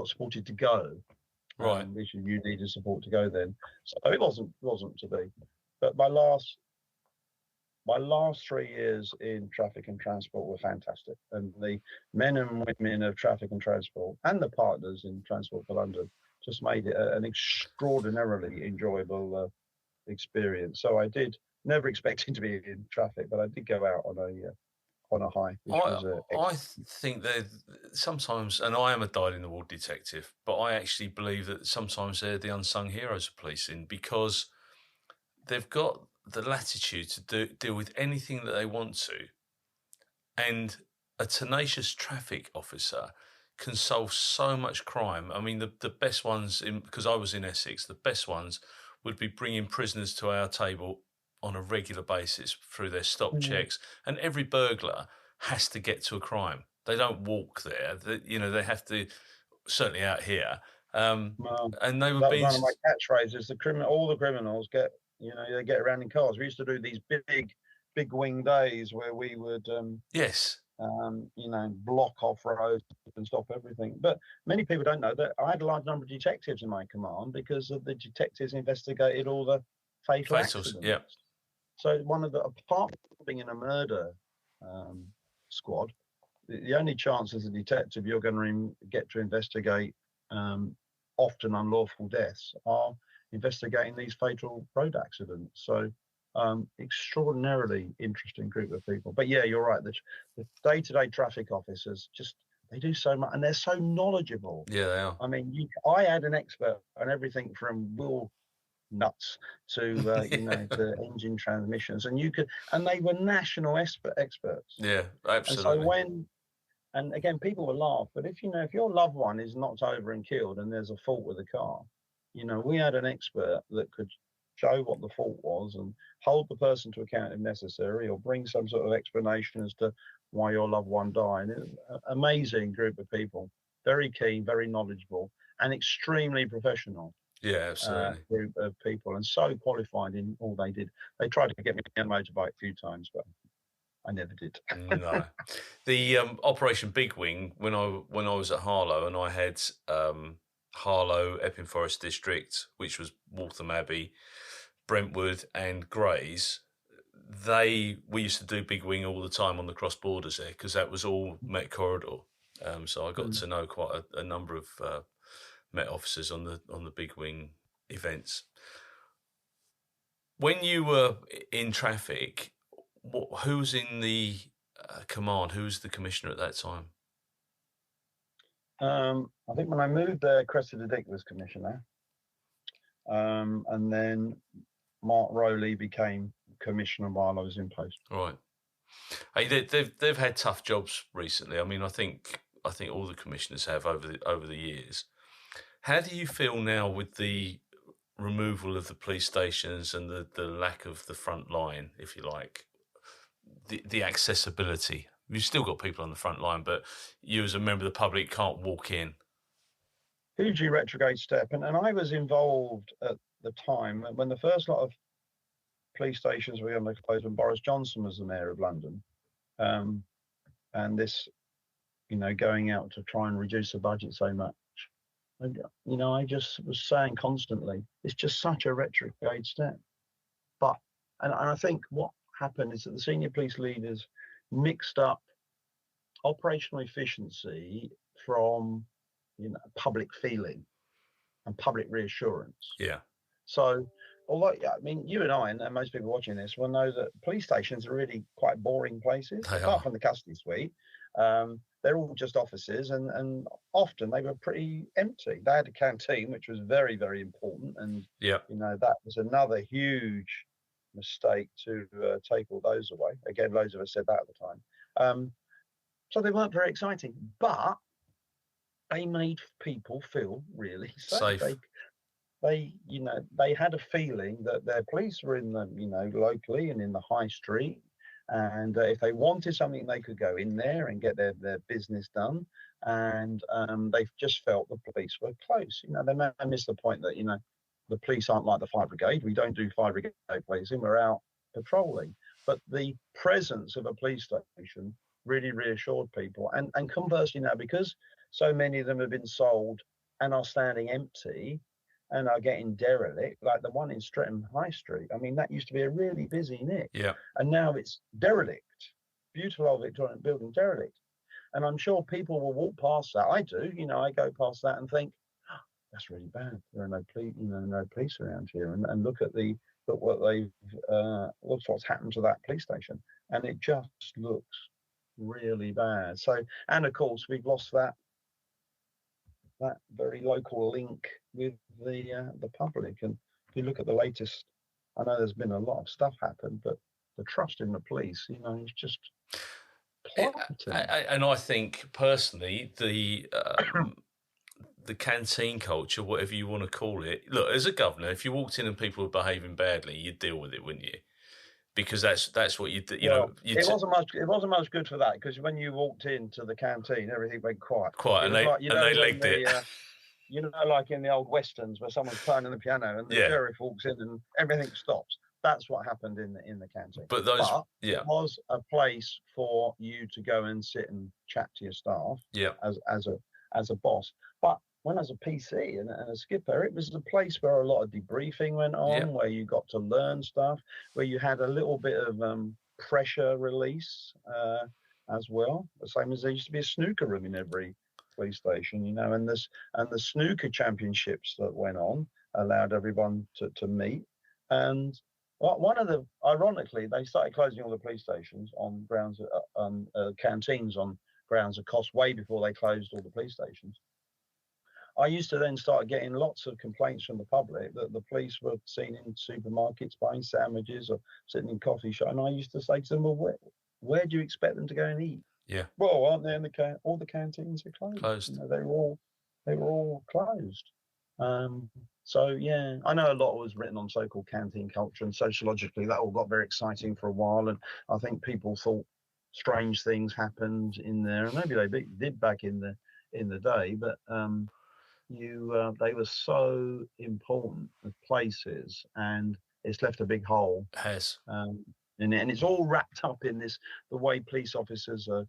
supported to go. Right. Which you needed support to go then. So it wasn't to be. But my last 3 years in traffic and transport were fantastic, and the men and women of traffic and transport and the partners in Transport for London just made it an extraordinarily enjoyable experience. So I did, never expecting to be in traffic, but I did go out on a high. I think that sometimes, and I am a dyed-in-the-wool detective, but I actually believe that sometimes they're the unsung heroes of policing, because they've got the latitude to deal with anything that they want to, and a tenacious traffic officer can solve so much crime. I mean, the best ones, because I was in Essex, the best ones would be bringing prisoners to our table on a regular basis through their stop checks, and every burglar has to get to a crime. They don't walk there. They have to, certainly out here. And they would be... one of my catchphrases, all the criminals get... they get around in cars. We used to do these big wing days where we would, block off roads and stop everything. But many people don't know that I had a large number of detectives in my command, because of the detectives investigated all the fatal accidents. Yeah. So apart from being in a murder squad, the only chance as a detective you're going to get to investigate often unlawful deaths are investigating these fatal road accidents. So extraordinarily interesting group of people. But yeah, you're right, the day-to-day traffic officers, they do so much, and they're so knowledgeable. Yeah, they are. I mean, I had an expert on everything from wheel nuts to to engine transmissions, and they were national experts. Yeah, absolutely. And so and again, people will laugh, but if your loved one is knocked over and killed and there's a fault with the car, we had an expert that could show what the fault was and hold the person to account if necessary, or bring some sort of explanation as to why your loved one died. Amazing group of people, very keen, very knowledgeable, and extremely professional. Yeah, absolutely. Group of people, and so qualified in all they did. They tried to get me on a motorbike a few times, but I never did. No. The Operation Big Wing, when I was at Harlow, and I had Harlow, Epping Forest District, which was Waltham Abbey, Brentwood and Grays, we used to do Big Wing all the time on the cross borders there, because that was all Met Corridor. So I got to know quite a number of Met officers on the Big Wing events. When you were in traffic, who was in the command? Who was the commissioner at that time? I think when I moved there, Cressida Dick was commissioner, and then Mark Rowley became commissioner while I was in post. Right. Hey, they've had tough jobs recently. I mean, I think all the commissioners have over the years. How do you feel now with the removal of the police stations and the lack of the front line, if you like, the accessibility? You've still got people on the front line, but you as a member of the public can't walk in. Hugely retrograde step, and I was involved at the time when the first lot of police stations were going to close when Boris Johnson was the mayor of London, and this, going out to try and reduce the budget so much. And, I just was saying constantly, it's just such a retrograde step. But, and I think what happened is that the senior police leaders mixed up operational efficiency from, public feeling and public reassurance. Yeah. So, although, you and I, and most people watching this will know that police stations are really quite boring places, apart from the custody suite. They're all just offices, and often they were pretty empty. They had a canteen, which was very, very important, and that was another huge mistake to take all those away. Again, loads of us said that at the time. So they weren't very exciting, but they made people feel really safe. They had a feeling that their police were in the, locally and in the high street. And if they wanted something, they could go in there and get their business done. And they just felt the police were close. They may miss the point that, the police aren't like the fire brigade. We don't do fire brigade policing. We're out patrolling. But the presence of a police station really reassured people. And conversely now, because so many of them have been sold and are standing empty and are getting derelict, like the one in Streatham High Street. I mean, that used to be a really busy nick. Yeah. And now it's derelict. Beautiful old Victorian building, derelict. And I'm sure people will walk past that. I do, I go past that and think, oh, that's really bad. There are no police around here. And look what's happened to that police station. And it just looks really bad. So, and of course, we've lost that very local link with the public. And if you look at the latest, I know there's been a lot of stuff happen, but the trust in the police, is just plummeting. And I think personally, the canteen culture, whatever you want to call it. Look, as a governor, if you walked in and people were behaving badly, you'd deal with it, wouldn't you? Because that's what you know. It wasn't much good for that, because when you walked into the canteen, everything went quiet. And they legged it. Like in the old westerns where someone's playing on the piano and the sheriff walks in and everything stops. That's what happened in the canteen. But it was a place for you to go and sit and chat to your staff. Yeah. As a boss, but when I was a PC and a skipper, it was a place where a lot of debriefing went on, where you got to learn stuff, where you had a little bit of pressure release as well. The same as there used to be a snooker room in every police station, and the snooker championships that went on allowed everyone to meet. And ironically, they started closing all the police stations on grounds, canteens on grounds of cost way before they closed all the police stations. I used to then start getting lots of complaints from the public that the police were seen in supermarkets buying sandwiches or sitting in coffee shop. And I used to say to them, well, where do you expect them to go and eat? Yeah. Well, aren't they in all the canteens are closed? They were all closed. So yeah, I know a lot was written on so-called canteen culture, and sociologically that all got very exciting for a while. And I think people thought strange things happened in there, and maybe they did back in the day, but they were so important as places, and it's left a big hole. It has. And it's all wrapped up in the way police officers are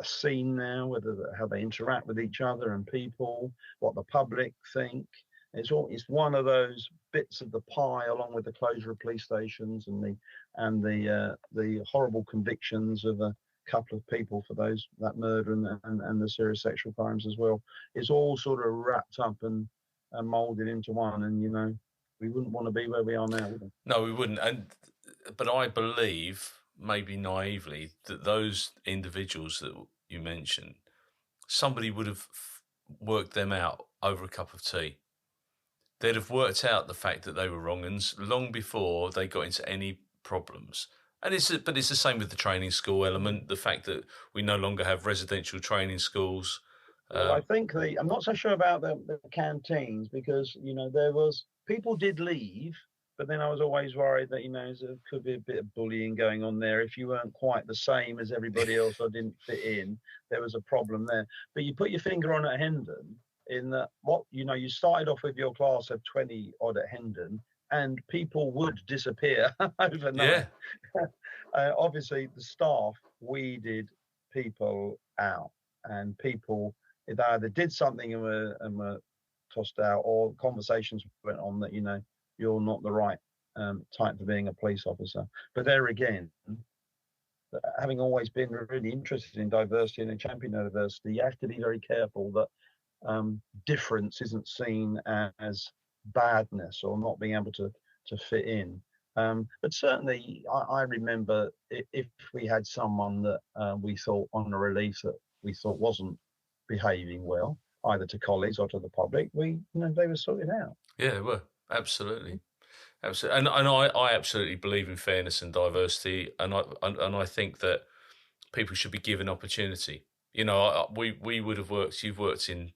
seen now, how they interact with each other and people, what the public think. It's one of those bits of the pie, along with the closure of police stations and the horrible convictions of a couple of people for that murder and the serious sexual crimes as well. It's all sort of wrapped up and molded into one, and we wouldn't want to be where we are now, would we? No, we wouldn't. But I believe maybe naively, that those individuals that you mentioned, somebody would have worked them out over a cup of tea. They'd have worked out the fact that they were wrong and long before they got into any problems. And but it's the same with the training school element, the fact that we no longer have residential training schools. Well, I think I'm not so sure about the canteens, because, there was, people did leave, but then I was always worried that, there could be a bit of bullying going on there. If you weren't quite the same as everybody else or didn't fit in, there was a problem there. But you put your finger on at Hendon, in that, you started off with your class of 20 odd at Hendon, and people would disappear overnight. Yeah. Obviously, the staff weeded people out, and people, they either did something and were tossed out, or conversations went on that, you're not the right type for being a police officer. But there again, having always been really interested in diversity and a champion of diversity, you have to be very careful that difference isn't seen as badness or not being able to fit in. But certainly, I remember if we had someone that we thought on a release that we thought wasn't behaving well, either to colleagues or to the public, they were sorted out. Yeah, they were. Absolutely. Absolutely. And I absolutely believe in fairness and diversity, and I think that people should be given opportunity. We would have worked. You've worked in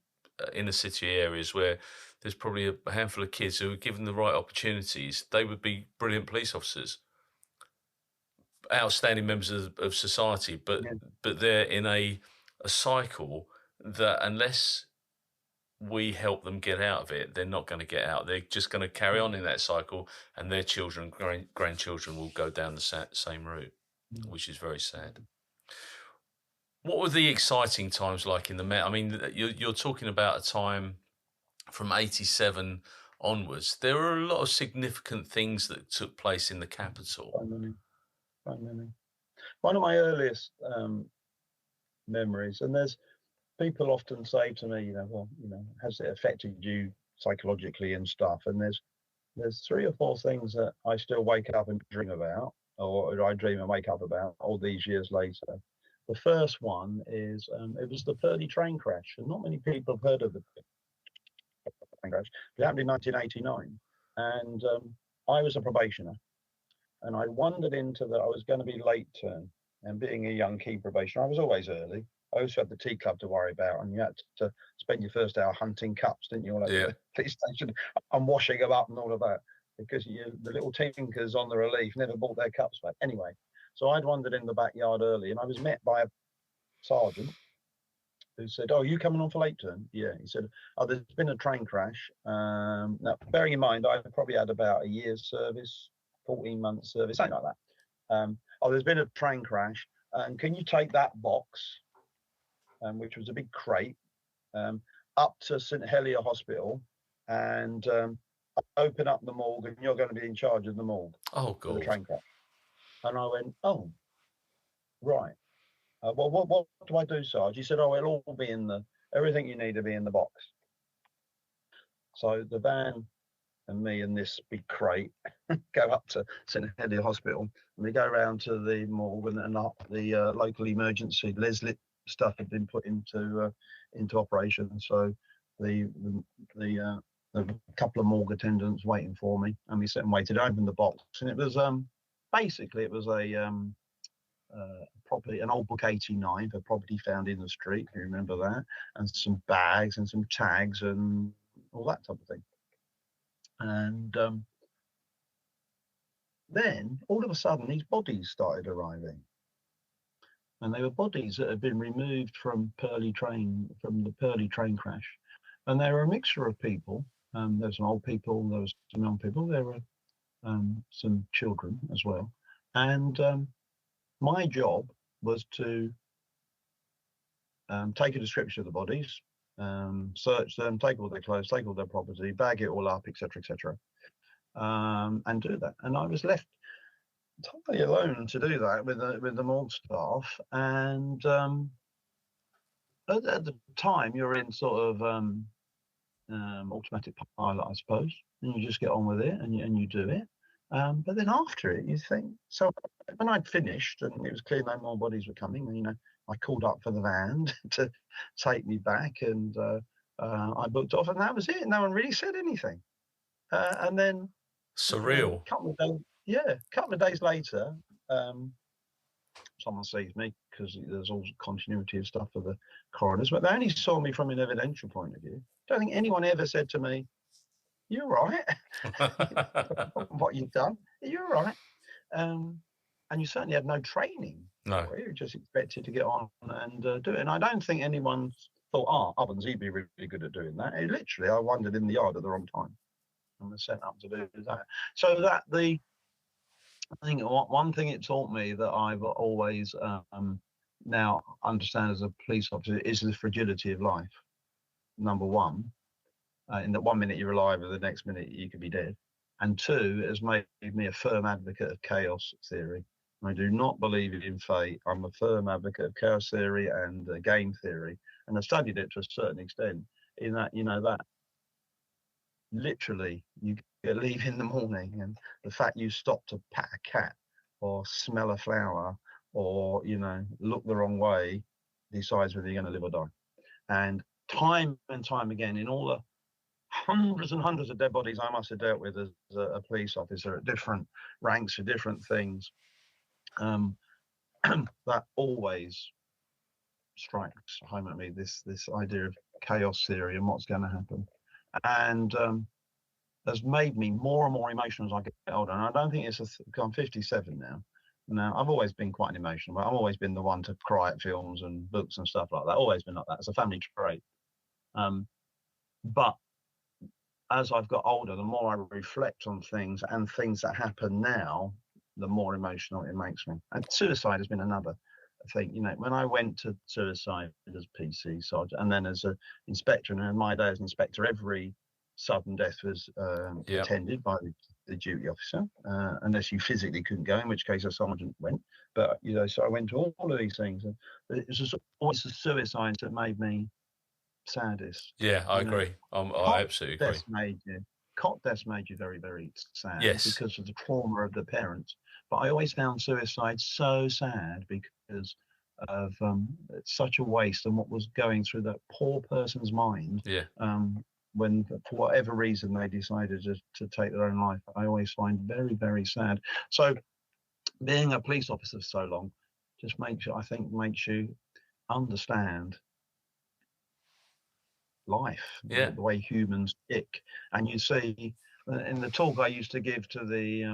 inner city areas where there's probably a handful of kids who are given the right opportunities. They would be brilliant police officers, outstanding members of society. But they're in a cycle that, unless we help them get out of it, they're not going to get out. They're just going to carry on in that cycle, and their children, grandchildren will go down the same route, which is very sad. What were the exciting times like in the Met? I mean, you're talking about a time from 87 onwards. There were a lot of significant things that took place in the capital. Quite many. One of my earliest memories, and there's people often say to me, has it affected you psychologically and stuff? And there's 3 or 4 things that I still wake up and dream about, or I dream and wake up about all these years later. The first one is it was the Purley train crash, and not many people have heard of the train crash. It happened in 1989, and I was a probationer, and I wandered into I was going to be late turn, and being a young key probationer, I was always early. I also had the tea club to worry about, and you had to spend your first hour hunting cups, didn't you? All at the police station and washing them up and all of that, because the little tinkers on the relief never brought their cups back. Anyway, so I'd wandered in the backyard early, and I was met by a sergeant who said, "Oh, you coming on for late turn?" Yeah, he said, "Oh, there's been a train crash." Now, bearing in mind, I probably had about a year's service, 14 months service, something like that. "Oh, there's been a train crash, and can you take that box?" Which was a big crate, up to St Helier Hospital, and open up the morgue, and you're going to be in charge of the morgue. Oh, God. For the train crash. And I went, "Oh, right. Well, what do I do, Sarge?" He said, "Oh, it'll all be everything you need to be in the box." So the van and me and this big crate go up to St Helier Hospital, and we go around to the morgue, and up the local emergency Leslie stuff had been put into operation. So the couple of morgue attendants waiting for me, and we sat and waited. I opened the box, and it was basically it was a property, an old book 89 for property found in the street. You remember that? And some bags and some tags and all that type of thing. And then all of a sudden, these bodies started arriving. And they were bodies that had been removed from the Purley train crash. And they were a mixture of people. There were some old people, there was some young people, there were some children as well. And my job was to take a description of the bodies, search them, take all their clothes, take all their property, bag it all up, etc., etc., and do that. And I was left totally alone to do that with the morgue staff. And at the time, you're in sort of automatic pilot, I suppose, and you just get on with it, and you do it. But then after it, you think, so when I'd finished and it was clear no more bodies were coming, you know, I called up for the van to take me back, and I booked off, and that was it. No one really said anything. And then surreal. A couple of days later, someone sees me because there's all continuity of stuff for the coroners, but they only saw me from an evidential point of view. Don't think anyone ever said to me, "You're right." What you've done, you're right. And you certainly had no training. No, you were just expected to get on and do it. And I don't think anyone thought, Ovens, he'd be really good at doing that. Literally, I wandered in the yard at the wrong time and was sent up to do that. So I think one thing it taught me that I've always now understand as a police officer is the fragility of life. Number one, in that 1 minute you're alive and the next minute you could be dead. And two, it has made me a firm advocate of chaos theory. I do not believe in fate. I'm a firm advocate of chaos theory and game theory. And I studied it to a certain extent in that, you know, that literally you leave in the morning and the fact you stop to pat a cat or smell a flower or, you know, look the wrong way decides whether you're going to live or die. And time again, in all the hundreds and hundreds of dead bodies I must have dealt with as a police officer at different ranks for different things, that always strikes home at me, this idea of chaos theory and what's going to happen, and has made me more and more emotional as I get older. And I don't think I'm 57 now. Now, I've always been quite emotional, but I've always been the one to cry at films and books and stuff like that. Always been like that. It's a family trait. But as I've got older, the more I reflect on things and things that happen now, the more emotional it makes me. And suicide has been another thing. You know, when I went to suicide as PC Sergeant and then as an inspector, and in my day as inspector, every sudden death was attended by the duty officer, unless you physically couldn't go, in which case a sergeant went. But, you know, so I went to all of these things. And it was just always the suicides that made me saddest. Yeah, I agree. I absolutely agree. Cop deaths made you very, very sad, yes, because of the trauma of the parents. But I always found suicide so sad because of it's such a waste and what was going through that poor person's mind. Yeah. When for whatever reason they decided to take their own life, I always find very, very sad. So being a police officer for so long just makes you understand life, the way humans tick. And you see in the talk I used to give to the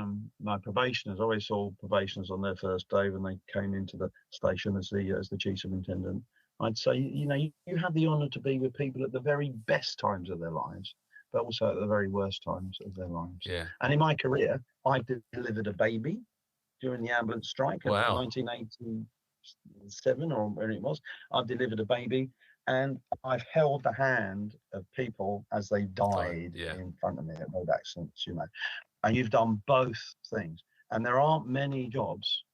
my probationers, I always saw probationers on their first day when they came into the station as the chief superintendent. I'd say, you know, you have the honour to be with people at the very best times of their lives, but also at the very worst times of their lives. Yeah. And in my career, I delivered a baby during the ambulance strike in 1987 or where it was. I delivered a baby, and I've held the hand of people as they died in front of me at road accidents, you know. And you've done both things. And there aren't many jobs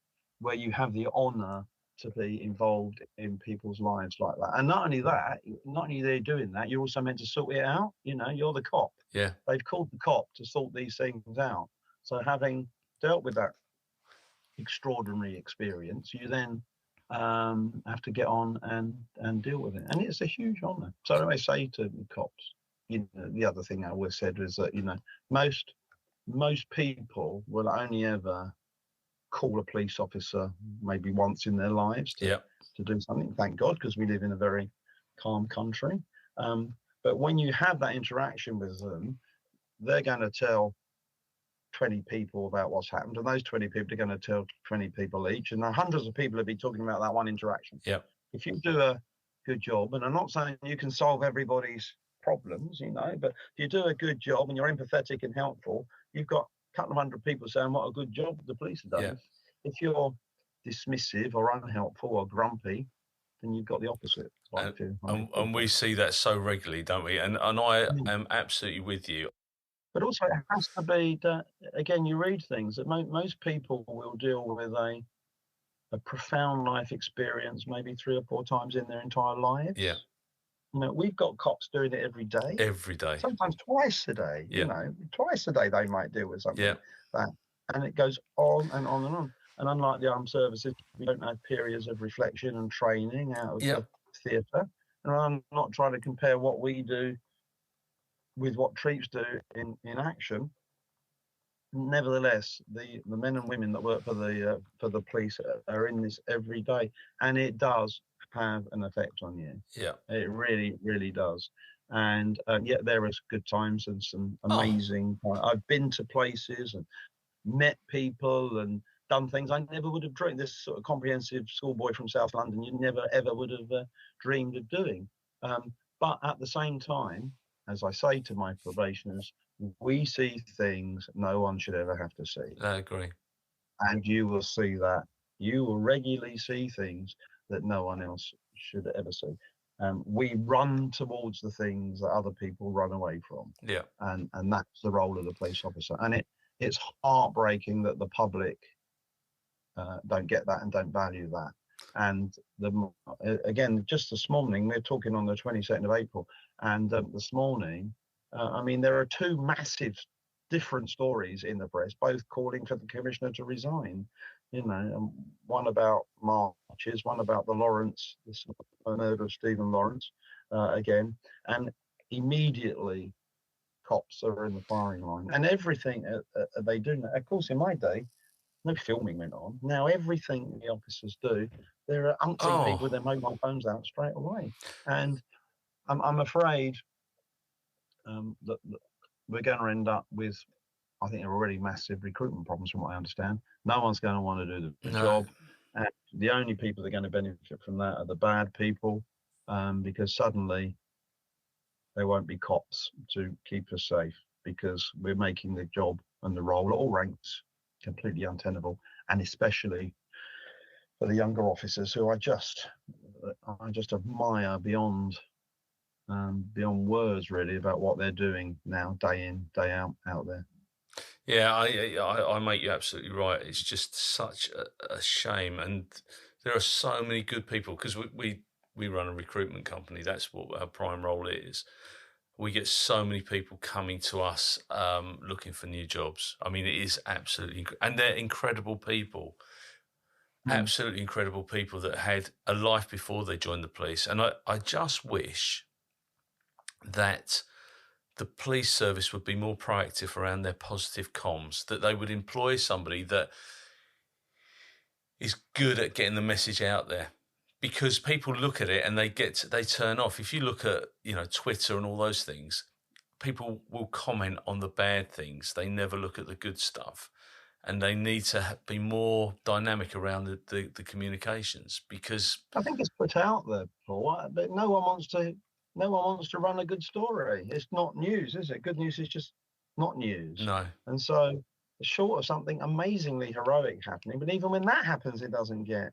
where you have the honour to be involved in people's lives like that. And not only that, not only are they doing that, you're also meant to sort it out. You know, you're the cop. Yeah. They've called the cop to sort these things out. So having dealt with that extraordinary experience, you then have to get on and deal with it. And it's a huge honour. So I say to the cops, you know, the other thing I always said was that, you know, most people will only ever call a police officer maybe once in their lives to do something. Thank God, because we live in a very calm country. But when you have that interaction with them, they're going to tell 20 people about what's happened, and those 20 people are going to tell 20 people each, and hundreds of people will be talking about that one interaction. If you do a good job, and I'm not saying you can solve everybody's problems, you know, but if you do a good job and you're empathetic and helpful, you've got couple of hundred people saying what a good job the police have done. If you're dismissive or unhelpful or grumpy, then you've got the opposite. And we see that so regularly, don't we? And I am absolutely with you. But also it has to be that, again, you read things that most people will deal with a profound life experience maybe 3 or 4 times in their entire lives. You know, we've got cops doing it every day. Every day. Sometimes twice a day. You know, twice a day they might deal with something like that. And it goes on and on and on. And unlike the armed services, we don't have periods of reflection and training out of the theatre. And I'm not trying to compare what we do with what troops do in action. Nevertheless, the men and women that work for the police are in this every day, and it does have an effect on you. Yeah, it really, really does. And yet there is good times and some amazing. I've been to places and met people and done things I never would have dreamed. This sort of comprehensive schoolboy from South London, you never ever would have dreamed of doing. But at the same time, as I say to my probationers, we see things no one should ever have to see. I agree. And you will see that. You will regularly see things that no one else should ever see. We run towards the things that other people run away from. Yeah. And that's the role of the police officer. And it's heartbreaking that the public don't get that and don't value that. And again, just this morning, we're talking on the 22nd of April, and this morning, I mean, there are two massive different stories in the press, both calling for the commissioner to resign. You know, one about marches, one about the Lawrence, the murder of Stephen Lawrence, again, and immediately cops are in the firing line, and everything they do. Of course, in my day, no filming went on. Now everything the officers do, there are umpteen people with their mobile phones out straight away, and I'm afraid that we're going to end up with, I think there are already massive recruitment problems from what I understand. No one's going to want to do the job, and the only people that are going to benefit from that are the bad people, because suddenly there won't be cops to keep us safe, because we're making the job and the role at all ranks completely untenable, and especially for the younger officers who I just admire beyond words, really, about what they're doing now, day in, day out there. Yeah, I make you absolutely right. It's just such a shame, and there are so many good people, because we run a recruitment company. That's what our prime role is. We get so many people coming to us looking for new jobs. I mean, it is absolutely, and they're incredible people, absolutely incredible people that had a life before they joined the police. And I just wish that the police service would be more proactive around their positive comms, that they would employ somebody that is good at getting the message out there. Because people look at it and they turn off. If you look at, Twitter and all those things, people will comment on the bad things. They never look at the good stuff, and they need to be more dynamic around the communications, because I think it's put out there, Paul, but no one wants to run a good story. It's not news, is it? Good news is just not news. No. And so, short of something amazingly heroic happening, but even when that happens, it doesn't get.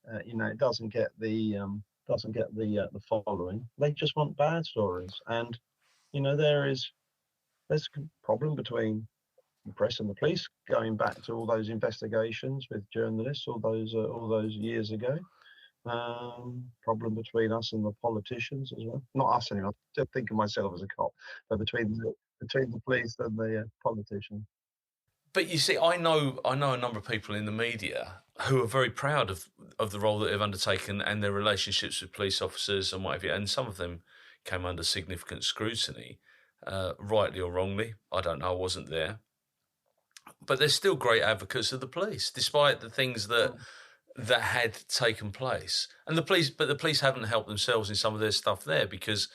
It doesn't get the following. They just want bad stories, and there's a problem between the press and the police, going back to all those investigations with journalists all those years ago. Problem between us and the politicians as well. Not us anymore. I still think of myself as a cop, but between the police and the politicians. But you see, I know a number of people in the media who are very proud of the role that they've undertaken and their relationships with police officers and whatever. And some of them came under significant scrutiny, rightly or wrongly. I don't know. I wasn't there. But they're still great advocates of the police, despite the things that had taken place. And the police haven't helped themselves in some of their stuff there, because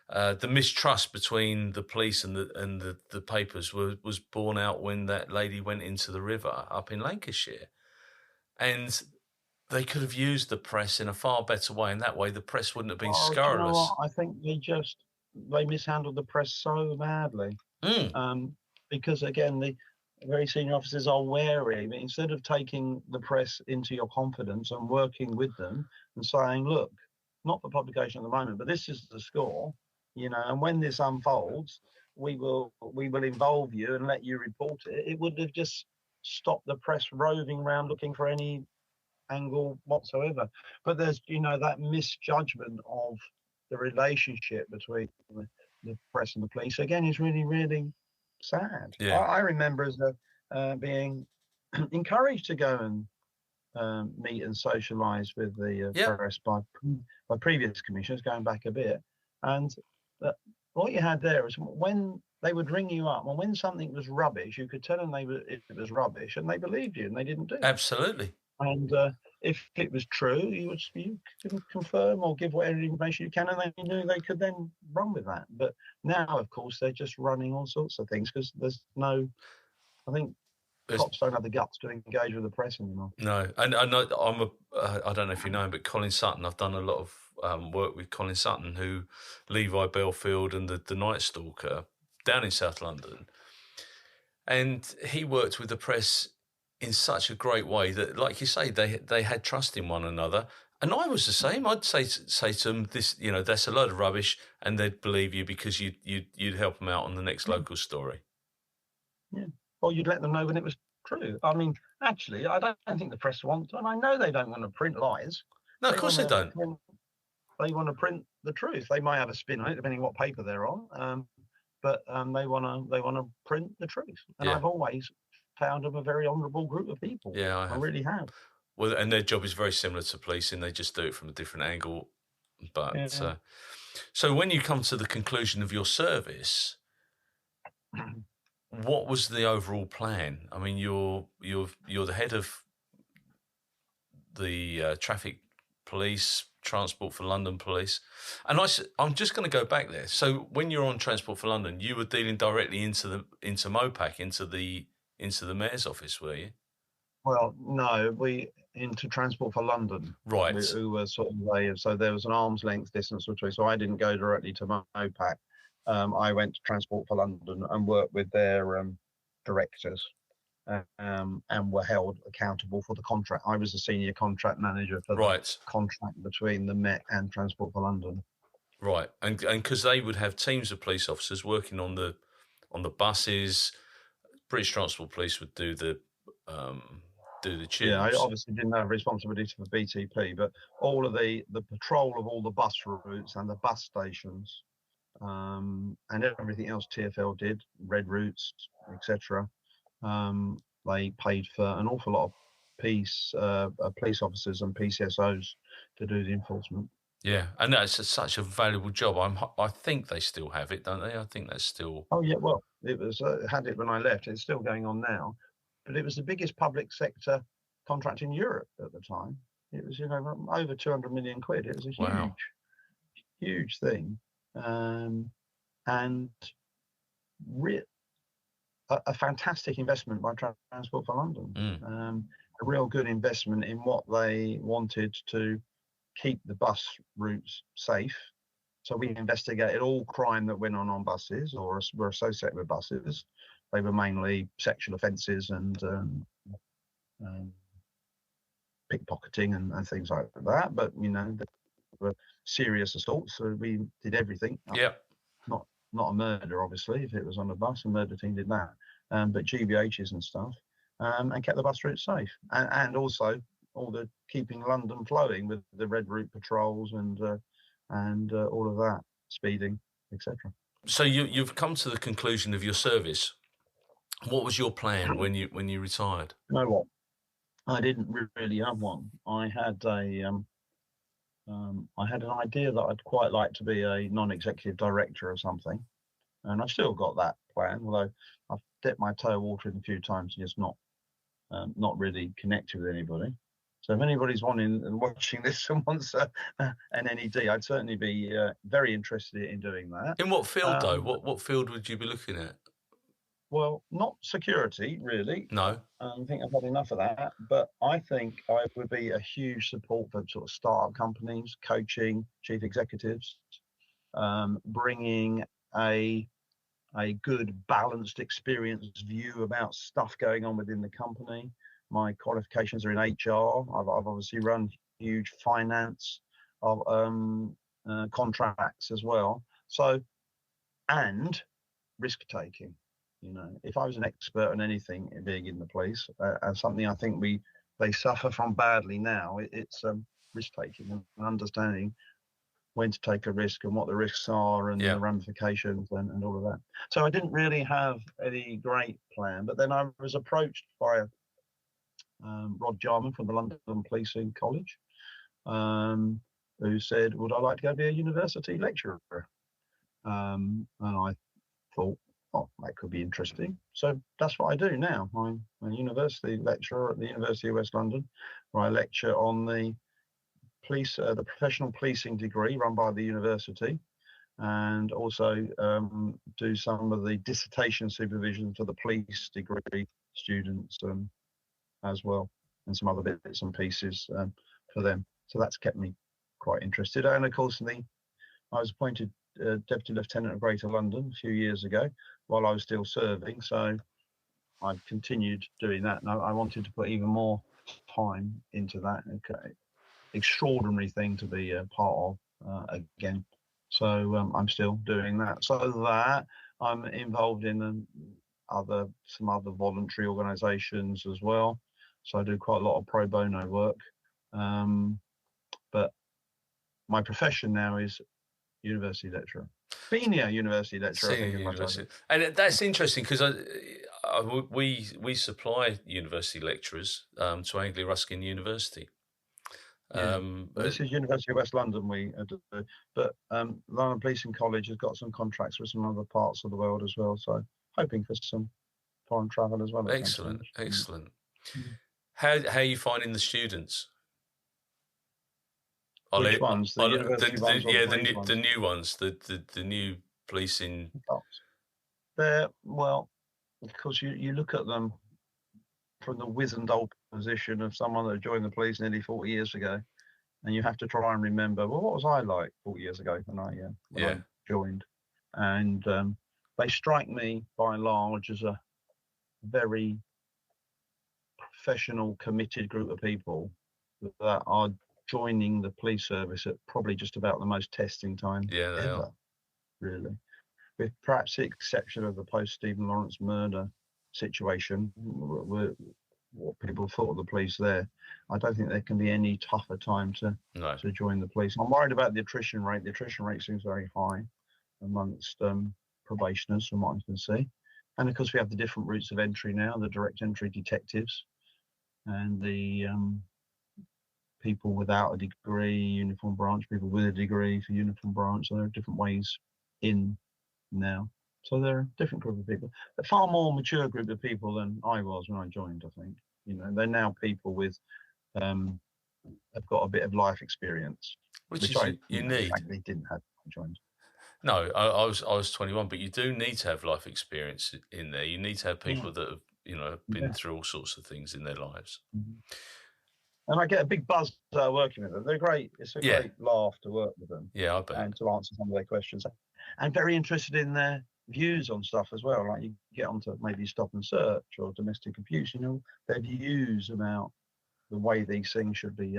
the mistrust between the police and the papers was borne out when that lady went into the river up in Lancashire. And they could have used the press in a far better way, and that way the press wouldn't have been scurrilous. You know what? I think they mishandled the press so badly. Because again, the very senior officers are wary. Instead of taking the press into your confidence and working with them and saying, look, not for publication at the moment, but this is the score, and when this unfolds, we will involve you and let you report it. It would have just stopped the press roving around looking for any angle whatsoever. But there's, that misjudgment of the relationship between the press and the police, again, is really, really sad. Yeah. I remember as being encouraged to go and meet and socialise with the press by previous commissioners, going back a bit. And what you had there is when they would ring you up, and when something was rubbish, you could tell them it was rubbish, and they believed you, and they didn't do it. Absolutely. And if it was true, you can confirm or give whatever information you can, and they knew they could then run with that. But now, of course, they're just running all sorts of things because there's no, I think, cops don't have the guts to engage with the press anymore. No, and I don't know if you know him, but Colin Sutton. I've done a lot of work with Colin Sutton, who Levi Belfield and the Night Stalker down in South London, and he worked with the press in such a great way that, like you say, they had trust in one another. And I was the same. I'd say to them, this, that's a load of rubbish, and they'd believe you because you'd help them out on the next local story. Yeah. Or you'd let them know when it was true. I mean, actually, I don't think the press want to, and I know they don't want to print lies. No, of course they don't. They want to print the truth. They might have a spin on it, depending on what paper they're on, but they want to print the truth. And I've always found them a very honourable group of people. Yeah, I really have. Well, and their job is very similar to policing. They just do it from a different angle. But so when you come to the conclusion of your service, what was the overall plan? I mean, you're the head of the traffic police, Transport for London Police, and I'm just going to go back there. So when you're on Transport for London, you were dealing directly into MOPAC, into the mayor's office, were you? Well, no, into Transport for London, right? Who were sort of so there was an arm's length distance between. So I didn't go directly to MOPAC. I went to Transport for London and worked with their directors, and were held accountable for the contract. I was the senior contract manager for the contract between the Met and Transport for London. Right, and because they would have teams of police officers working on the buses. British Transport Police would do the tubes. Yeah, I obviously didn't have responsibility for BTP, but all of the patrol of all the bus routes and the bus stations, and everything else TfL did, red routes, etc. They paid for an awful lot of police officers and PCSOs to do the enforcement. Yeah, and that's such a valuable job. I think they still have it, don't they? I think that's still. Oh yeah, well, it was had it when I left. It's still going on now, but it was the biggest public sector contract in Europe at the time. It was over 200 million quid. It was a huge thing, and a fantastic investment by Transport for London. A real good investment in what they wanted to keep the bus routes safe. So we investigated all crime that went on buses or were associated with buses. They were mainly sexual offences and pickpocketing and things like that. But there were serious assaults, so we did everything. Yeah. Not a murder, obviously. If it was on a bus, a murder team did that. But GBHs and stuff, and kept the bus routes safe, and also all the keeping London flowing with the red route patrols and all of that, speeding, etc. So you've come to the conclusion of your service. What was your plan when you retired? You know what? I didn't really have one. I had an idea that I'd quite like to be a non-executive director or something, and I've still got that plan. Although I've dipped my toe water in a few times and just not really connected with anybody. So if anybody's watching this and wants an NED, I'd certainly be very interested in doing that. In what field, though? What field would you be looking at? Well, not security, really. No. I think I've had enough of that. But I think I would be a huge support for sort of startup companies, coaching, chief executives, bringing a good, balanced, experienced view about stuff going on within the company. My qualifications are in HR. I've obviously run huge finance of contracts as well. So, and risk taking. If I was an expert on anything being in the police, and something I think they suffer from badly now, it's risk taking and understanding when to take a risk and what the risks are and the ramifications and all of that. So I didn't really have any great plan, but then I was approached by Rod Jarman from the London Policing College, who said, would I like to go be a university lecturer? And I thought, oh, that could be interesting. So that's what I do now. I'm a university lecturer at the University of West London, where I lecture on the professional policing degree run by the university, and also do some of the dissertation supervision for the police degree students as well, and some other bits and pieces for them. So that's kept me quite interested. And of course, I was appointed Deputy Lieutenant of Greater London a few years ago while I was still serving. So I've continued doing that. And I wanted to put even more time into that. Okay. Extraordinary thing to be a part of again. So I'm still doing that. So that I'm involved in some other voluntary organisations as well. So I do quite a lot of pro bono work. But my profession now is university lecturer, senior university lecturer. Senior university, and that's interesting because we supply university lecturers to Anglia Ruskin University. This is University of West London. But London Policing College has got some contracts with some other parts of the world as well. So hoping for some foreign travel as well. Excellent. How are you finding the students? Which ones? The university ones? The new ones. The new policing. They're, well, of course, you look at them from the wizened old position of someone that joined the police nearly 40 years ago, and you have to try and remember, well, what was I like 40 years ago when I joined? And they strike me by and large as a very professional, committed group of people that are joining the police service at probably just about the most testing time ever, really. With perhaps the exception of the post-Stephen Lawrence murder situation, what people thought of the police there, I don't think there can be any tougher time to join the police. I'm worried about the attrition rate. The attrition rate seems very high amongst probationers, from what I can see. And of course, we have the different routes of entry now, the direct entry detectives and the people without a degree, uniform branch, people with a degree for uniform branch. So there are different ways in now. So they're a different group of people. A far more mature group of people than I was when I joined, I think. You know, they're now people with have got a bit of life experience, which I need. Frankly didn't have when I joined. No, I was 21, but you do need to have life experience in there. You need to have people that have been through all sorts of things in their lives. Mm-hmm. And I get a big buzz working with them. They're great. It's a great laugh to work with them. Yeah, I bet. And to answer some of their questions. And very interested in their views on stuff as well. Like you get onto maybe stop and search or domestic abuse, their views about the way these things should be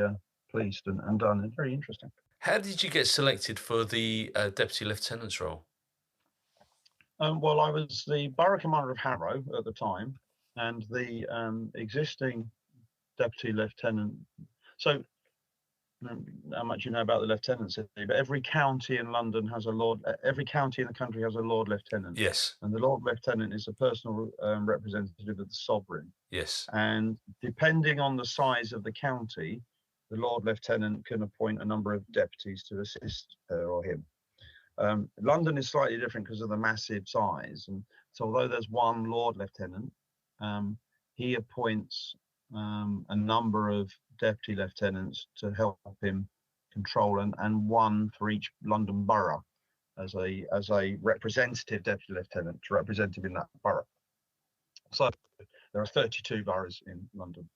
policed and done. It's very interesting. How did you get selected for the Deputy Lieutenant's role? Well, I was the Borough Commander of Harrow at the time, and the existing Deputy Lieutenant. So, how much you know about the lieutenancy? But every county in London has a Lord. Every county in the country has a Lord Lieutenant. Yes. And the Lord Lieutenant is a personal representative of the Sovereign. Yes. And depending on the size of the county, the Lord Lieutenant can appoint a number of deputies to assist her or him. London is slightly different because of the massive size, and so although there's one Lord Lieutenant, he appoints a number of deputy lieutenants to help him control, and one for each London borough as a representative deputy lieutenant to represent him in that borough. So there are 32 boroughs in London.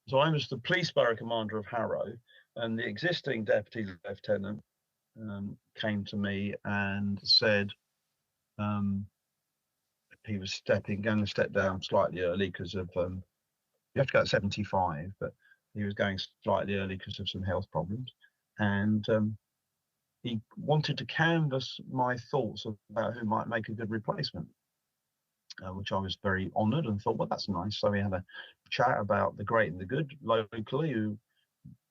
So I was the police borough commander of Harrow, and the existing deputy lieutenant came to me and said he was going to step down slightly early because of you have to go at 75, but he was going slightly early because of some health problems, and he wanted to canvass my thoughts about who might make a good replacement, which I was very honoured and thought, well, that's nice. So we had a chat about the great and the good locally who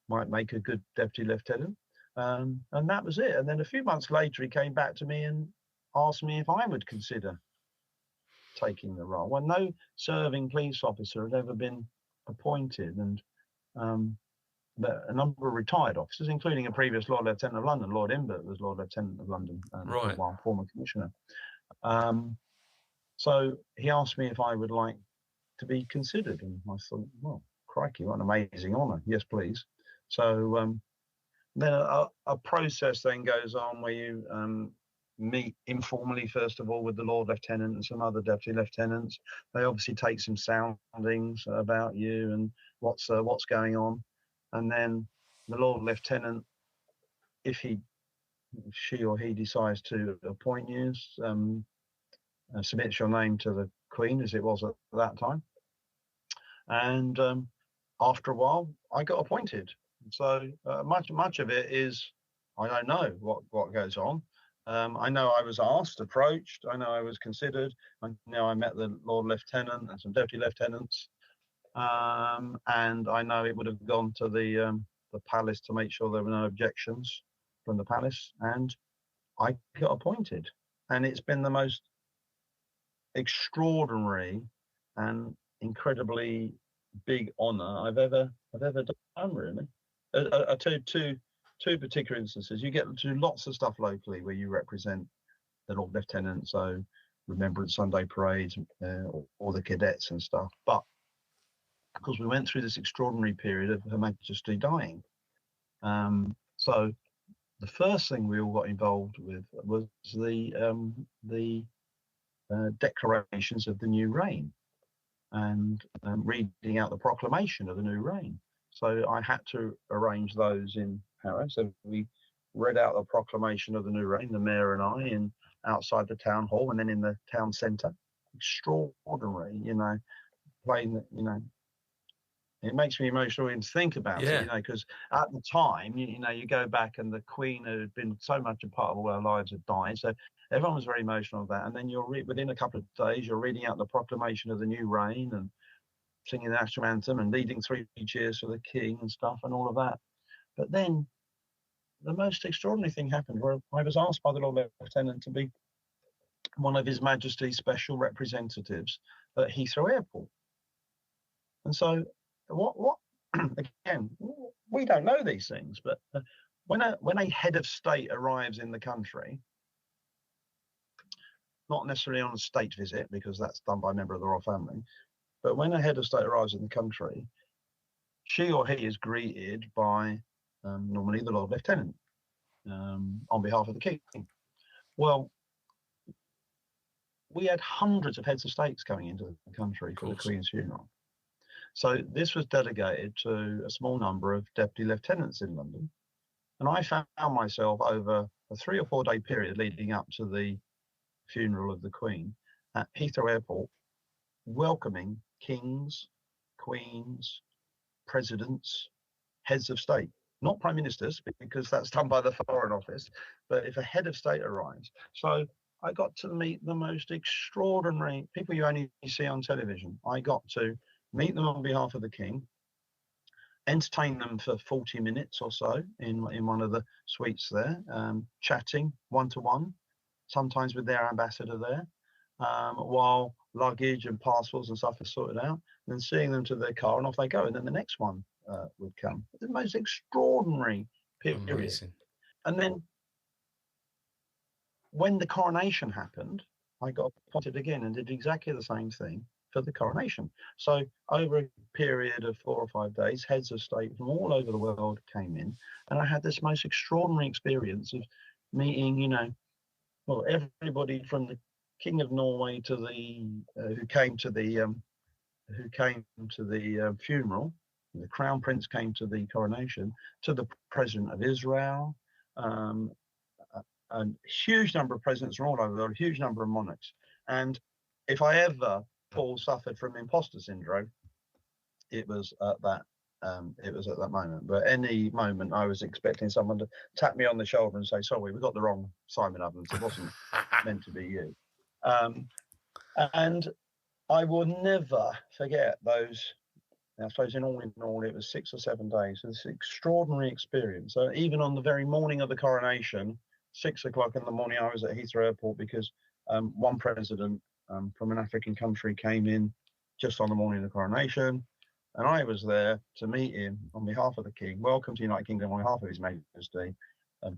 might make a good deputy lieutenant. And that was it. And then a few months later, he came back to me and asked me if I would consider taking the role. Well, no serving police officer had ever been appointed, and a number of retired officers, including a previous Lord Lieutenant of London, Lord Imbert was Lord Lieutenant of London for a while, former commissioner. So he asked me if I would like to be considered, and I thought, well, crikey, what an amazing honour. Yes, please. So then a process then goes on where you meet informally, first of all, with the Lord Lieutenant and some other Deputy Lieutenants. They obviously take some soundings about you and what's going on. And then the Lord Lieutenant, if she or he decides to appoint you, submits your name to the Queen, as it was at that time. And after a while, I got appointed. So much of it is, I don't know what goes on. I know I was asked, approached. I know I was considered. I know I met the Lord Lieutenant and some Deputy Lieutenants. And I know it would have gone to the palace to make sure there were no objections from the palace. And I got appointed. And it's been the most extraordinary and incredibly big honour I've ever done, really. Two particular instances. You get to do lots of stuff locally where you represent the Lord Lieutenant, so Remembrance Sunday parades or the cadets and stuff. But because we went through this extraordinary period of Her Majesty dying, so the first thing we all got involved with was the declarations of the new reign and reading out the proclamation of the new reign. So I had to arrange those in Harrow. So we read out the proclamation of the new reign, the mayor and I, outside the town hall and then in the town centre. Extraordinary, playing, it makes me emotional to think about it, because at the time, you go back and the Queen had been so much a part of our lives had died. So everyone was very emotional of that. And then within a couple of days, you're reading out the proclamation of the new reign and singing the national anthem and leading 3 cheers for the King and stuff and all of that. But then the most extraordinary thing happened where I was asked by the Lord Lieutenant to be one of His Majesty's special representatives at Heathrow Airport. And so what again, we don't know these things, but when a head of state arrives in the country, not necessarily on a state visit because that's done by a member of the royal family, but when a head of state arrives in the country, she or he is greeted by normally the Lord Lieutenant on behalf of the King. Well, we had hundreds of heads of states coming into the country for the Queen's funeral. So this was delegated to a small number of deputy lieutenants in London. And I found myself over a 3 or 4 day period leading up to the funeral of the Queen at Heathrow Airport, welcoming kings, queens, presidents, heads of state, not prime ministers, because that's done by the Foreign Office, but if a head of state arrives. So I got to meet the most extraordinary people you only see on television. I got to meet them on behalf of the King, entertain them for 40 minutes or so in one of the suites there, chatting one-to-one, sometimes with their ambassador there, while luggage and passports and stuff are sorted out, and then seeing them to their car and off they go. And then the next one would come. The most extraordinary period. Amazing. And then when the coronation happened, I got appointed again and did exactly the same thing for the coronation. So over a period of 4 or 5 days, heads of state from all over the world came in, and I had this most extraordinary experience of meeting, everybody from the King of Norway to the who came to the funeral. The Crown Prince came to the coronation, to the President of Israel, a huge number of presidents from all over the world, a huge number of monarchs. And if I ever, Paul, suffered from imposter syndrome, it was at that moment. But any moment I was expecting someone to tap me on the shoulder and say, sorry, we got the wrong Simon Ovens, it wasn't meant to be you. And I will never forget those I suppose in all, it was 6 or 7 days. So this extraordinary experience. So even on the very morning of the coronation, 6 o'clock in the morning, I was at Heathrow Airport because one president from an African country came in just on the morning of the coronation, and I was there to meet him on behalf of the King. Welcome to the United Kingdom on behalf of His Majesty.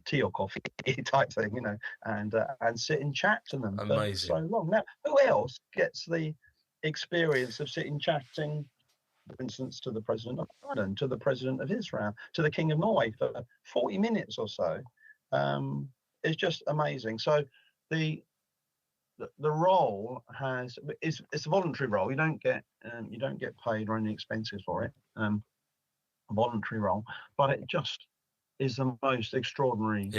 Tea or coffee type thing, and sit and chat to them for so long. Now, who else gets the experience of sitting chatting, for instance, to the President of Ireland, to the President of Israel, to the King of Norway for 40 minutes or so? It's just amazing. So the role it's a voluntary role. You don't get paid or any expenses for it. A voluntary role, but it just is the most extraordinary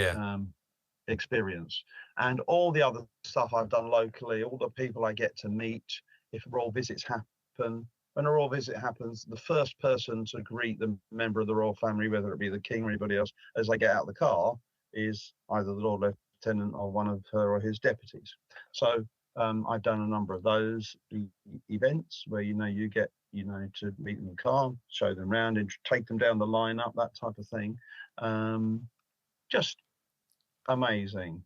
experience. And all the other stuff I've done locally, all the people I get to meet, if royal visits happen. When a royal visit happens, the first person to greet the member of the royal family, whether it be the King or anybody else, as they get out of the car, is either the Lord Lieutenant or one of her or his deputies. So I've done a number of those events where you get to meet them in the car, show them around, and take them down the lineup, that type of thing. Just amazing.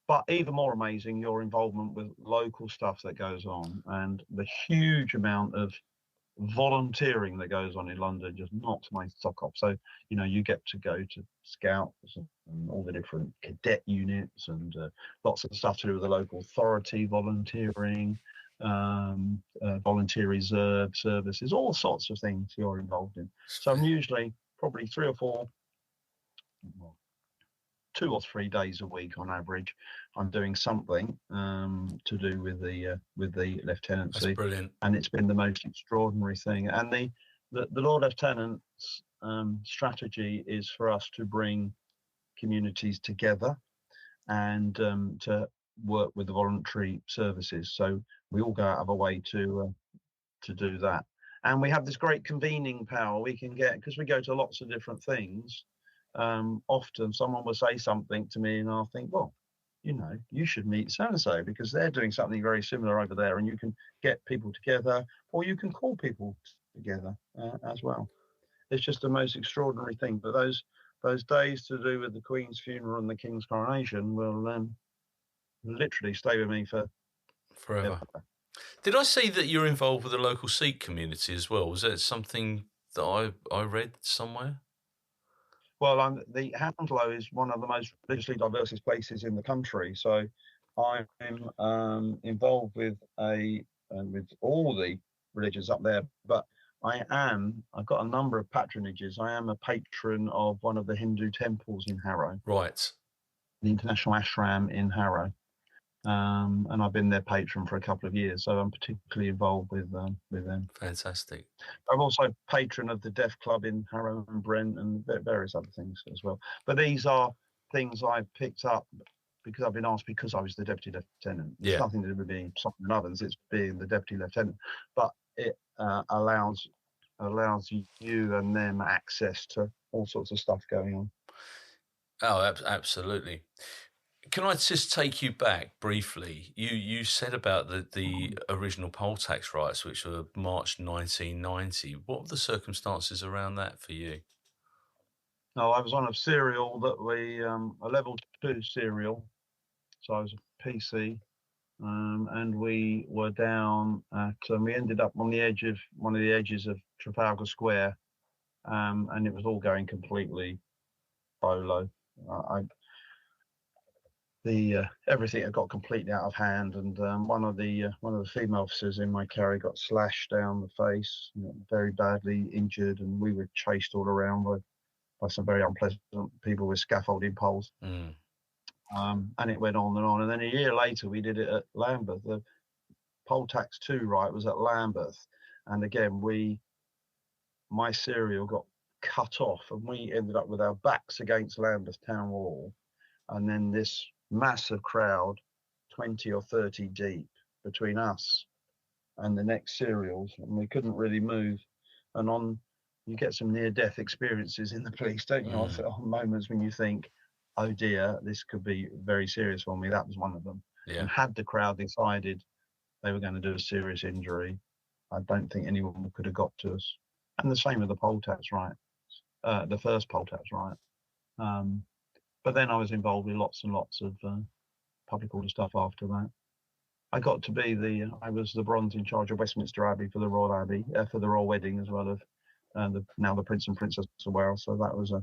But even more amazing, your involvement with local stuff that goes on, and the huge amount of volunteering that goes on in London just knocks my sock off. So you get to go to scouts and all the different cadet units, and lots of stuff to do with the local authority, volunteering, volunteer reserve services, all sorts of things you're involved in. So I'm usually probably 3 or 4, 2 or 3 days a week on average, I'm doing something to do with the lieutenancy. That's brilliant. And it's been the most extraordinary thing. And the Lord Lieutenant's strategy is for us to bring communities together and to work with the voluntary services. So we all go out of our way to do that. And we have this great convening power we can get, because we go to lots of different things. Often someone will say something to me and I'll think, well, you should meet so-and-so because they're doing something very similar over there, and you can get people together, or you can call people together as well. It's just the most extraordinary thing. But those days to do with the Queen's funeral and the King's coronation will literally stay with me forever. Did I see that you're involved with the local Sikh community as well? Was that something that I read somewhere? Well, the Hounslow is one of the most religiously diverse places in the country. So I'm involved with all the religions up there. But I've got a number of patronages. I am a patron of one of the Hindu temples in Harrow. Right. The International Ashram in Harrow. And I've been their patron for a couple of years, so I'm particularly involved with them. Fantastic. I'm also patron of the Deaf Club in Harrow and Brent, and various other things as well. But these are things I've picked up because I've been asked, because I was the deputy lieutenant. It's nothing to do with being Sutton and others; it's being the deputy lieutenant. But it allows you and them access to all sorts of stuff going on. Oh, absolutely. Can I just take you back briefly? You said about the original poll tax riots, which were March 1990. What were the circumstances around that for you? No, I was on a serial that a level 2 serial. So I was a PC, and we were down at, we ended up on the edge of one of the edges of Trafalgar Square, and it was all going completely bolo. Everything had got completely out of hand, and one of the female officers in my carry got slashed down the face, very badly injured, and we were chased all around by some very unpleasant people with scaffolding poles. And it went on, and then a year later we did it at Lambeth. The Poll Tax 2 riot was at Lambeth, and again my serial got cut off, and we ended up with our backs against Lambeth town wall, and then this massive crowd, 20 or 30 deep, between us and the next serials, and we couldn't really move. And you get some near-death experiences in the police, don't you? On moments when you think, oh dear, this could be very serious for me. That was one of them. And had the crowd decided they were going to do a serious injury, I don't think anyone could have got to us. And the same with the Poll Tax Riot, the first Poll Tax Riot. But then I was involved with lots and lots of public order stuff after that. I got to be I was the bronze in charge of Westminster Abbey for the Royal Abbey, for the Royal Wedding, as well as now the Prince and Princess of Wales. So that was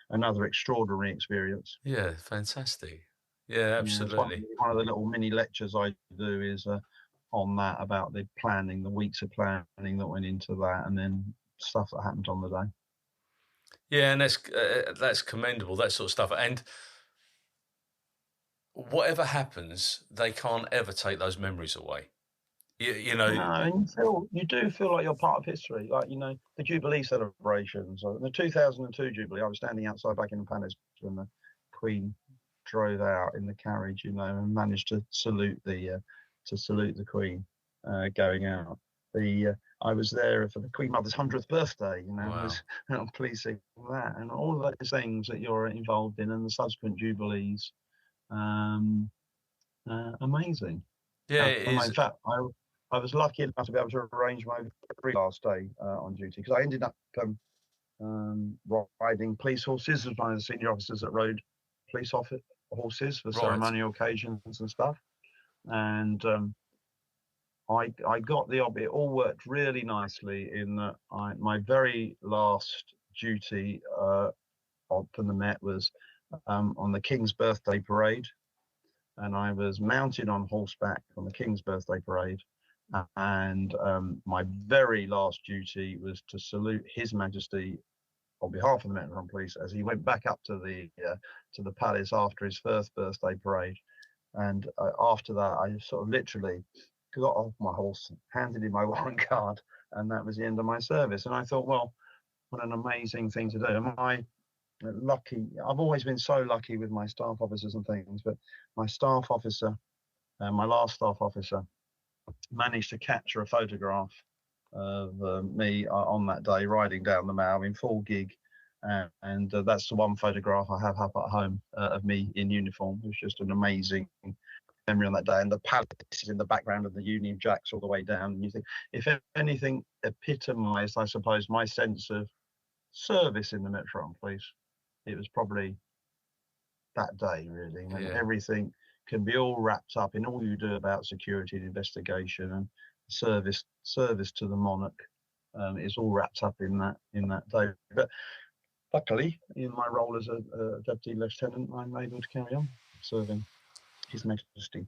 another extraordinary experience. Yeah, fantastic. Yeah, absolutely. One of the little mini lectures I do is on that, about the planning, the weeks of planning that went into that, and then stuff that happened on the day. Yeah, and that's commendable, that sort of stuff. And whatever happens, they can't ever take those memories away. You know. No, and you do feel like you're part of history. Like, you know, the Jubilee celebrations, the 2002 Jubilee. I was standing outside Buckingham Palace when the Queen drove out in the carriage, you know, and managed to salute the Queen going out. I was there for the Queen Mother's 100th birthday, you know. Wow. I'm pleased to see that, and all of those things that you're involved in, and the subsequent jubilees, amazing. Yeah, it is. In fact, I was lucky enough to be able to arrange my very last day on duty, because I ended up riding police horses as one of the senior officers that rode police horses for ceremonial occasions and stuff, and I got the it all worked really nicely in that my very last duty from the Met was on the King's birthday parade, and I was mounted on horseback on the King's birthday parade, and my very last duty was to salute His Majesty on behalf of the Metropolitan Police as he went back up to the palace after his first birthday parade. And after that, I sort of literally got off my horse, handed in my warrant card, and that was the end of my service. And I thought, well, what an amazing thing to do. Am I lucky? I've always been so lucky with my staff officers and things, but my staff officer, my last staff officer, managed to capture a photograph of me on that day riding down the Mall in full gig, and that's the one photograph I have up at home of me in uniform. It was just an amazing memory on that day, and the palace is in the background of the Union Jacks all the way down, and you think, if anything epitomised, I suppose, my sense of service in the Metropolitan Police, it was probably that day, really. And everything can be all wrapped up in all you do about security and investigation and service to the monarch. Is all wrapped up in that day. But luckily, in my role as a deputy lieutenant, I'm able to carry on serving His Majesty.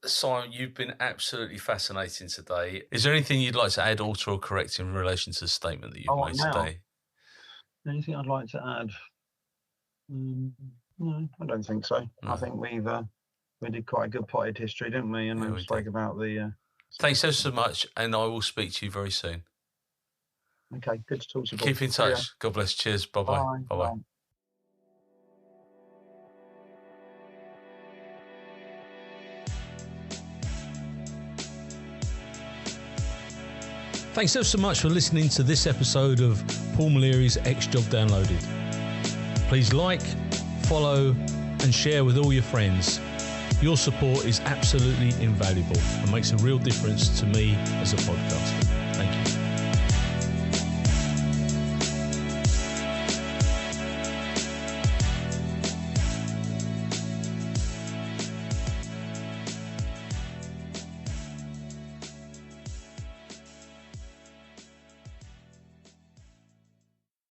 Simon, you've been absolutely fascinating today. Is there anything you'd like to add, alter, or correct in relation to the statement that you've made today? Anything I'd like to add? No, I don't think so. No. I think we did quite a good potted history, didn't we? And we spoke about the... Thanks so much, and I will speak to you very soon. Okay, good to talk to you. Keep in touch. Yeah. God bless. Cheers. Bye-bye. Bye-bye. Bye. Thanks so much for listening to this episode of Paul Mulleary's X-Job Downloaded. Please like, follow, and share with all your friends. Your support is absolutely invaluable and makes a real difference to me as a podcaster.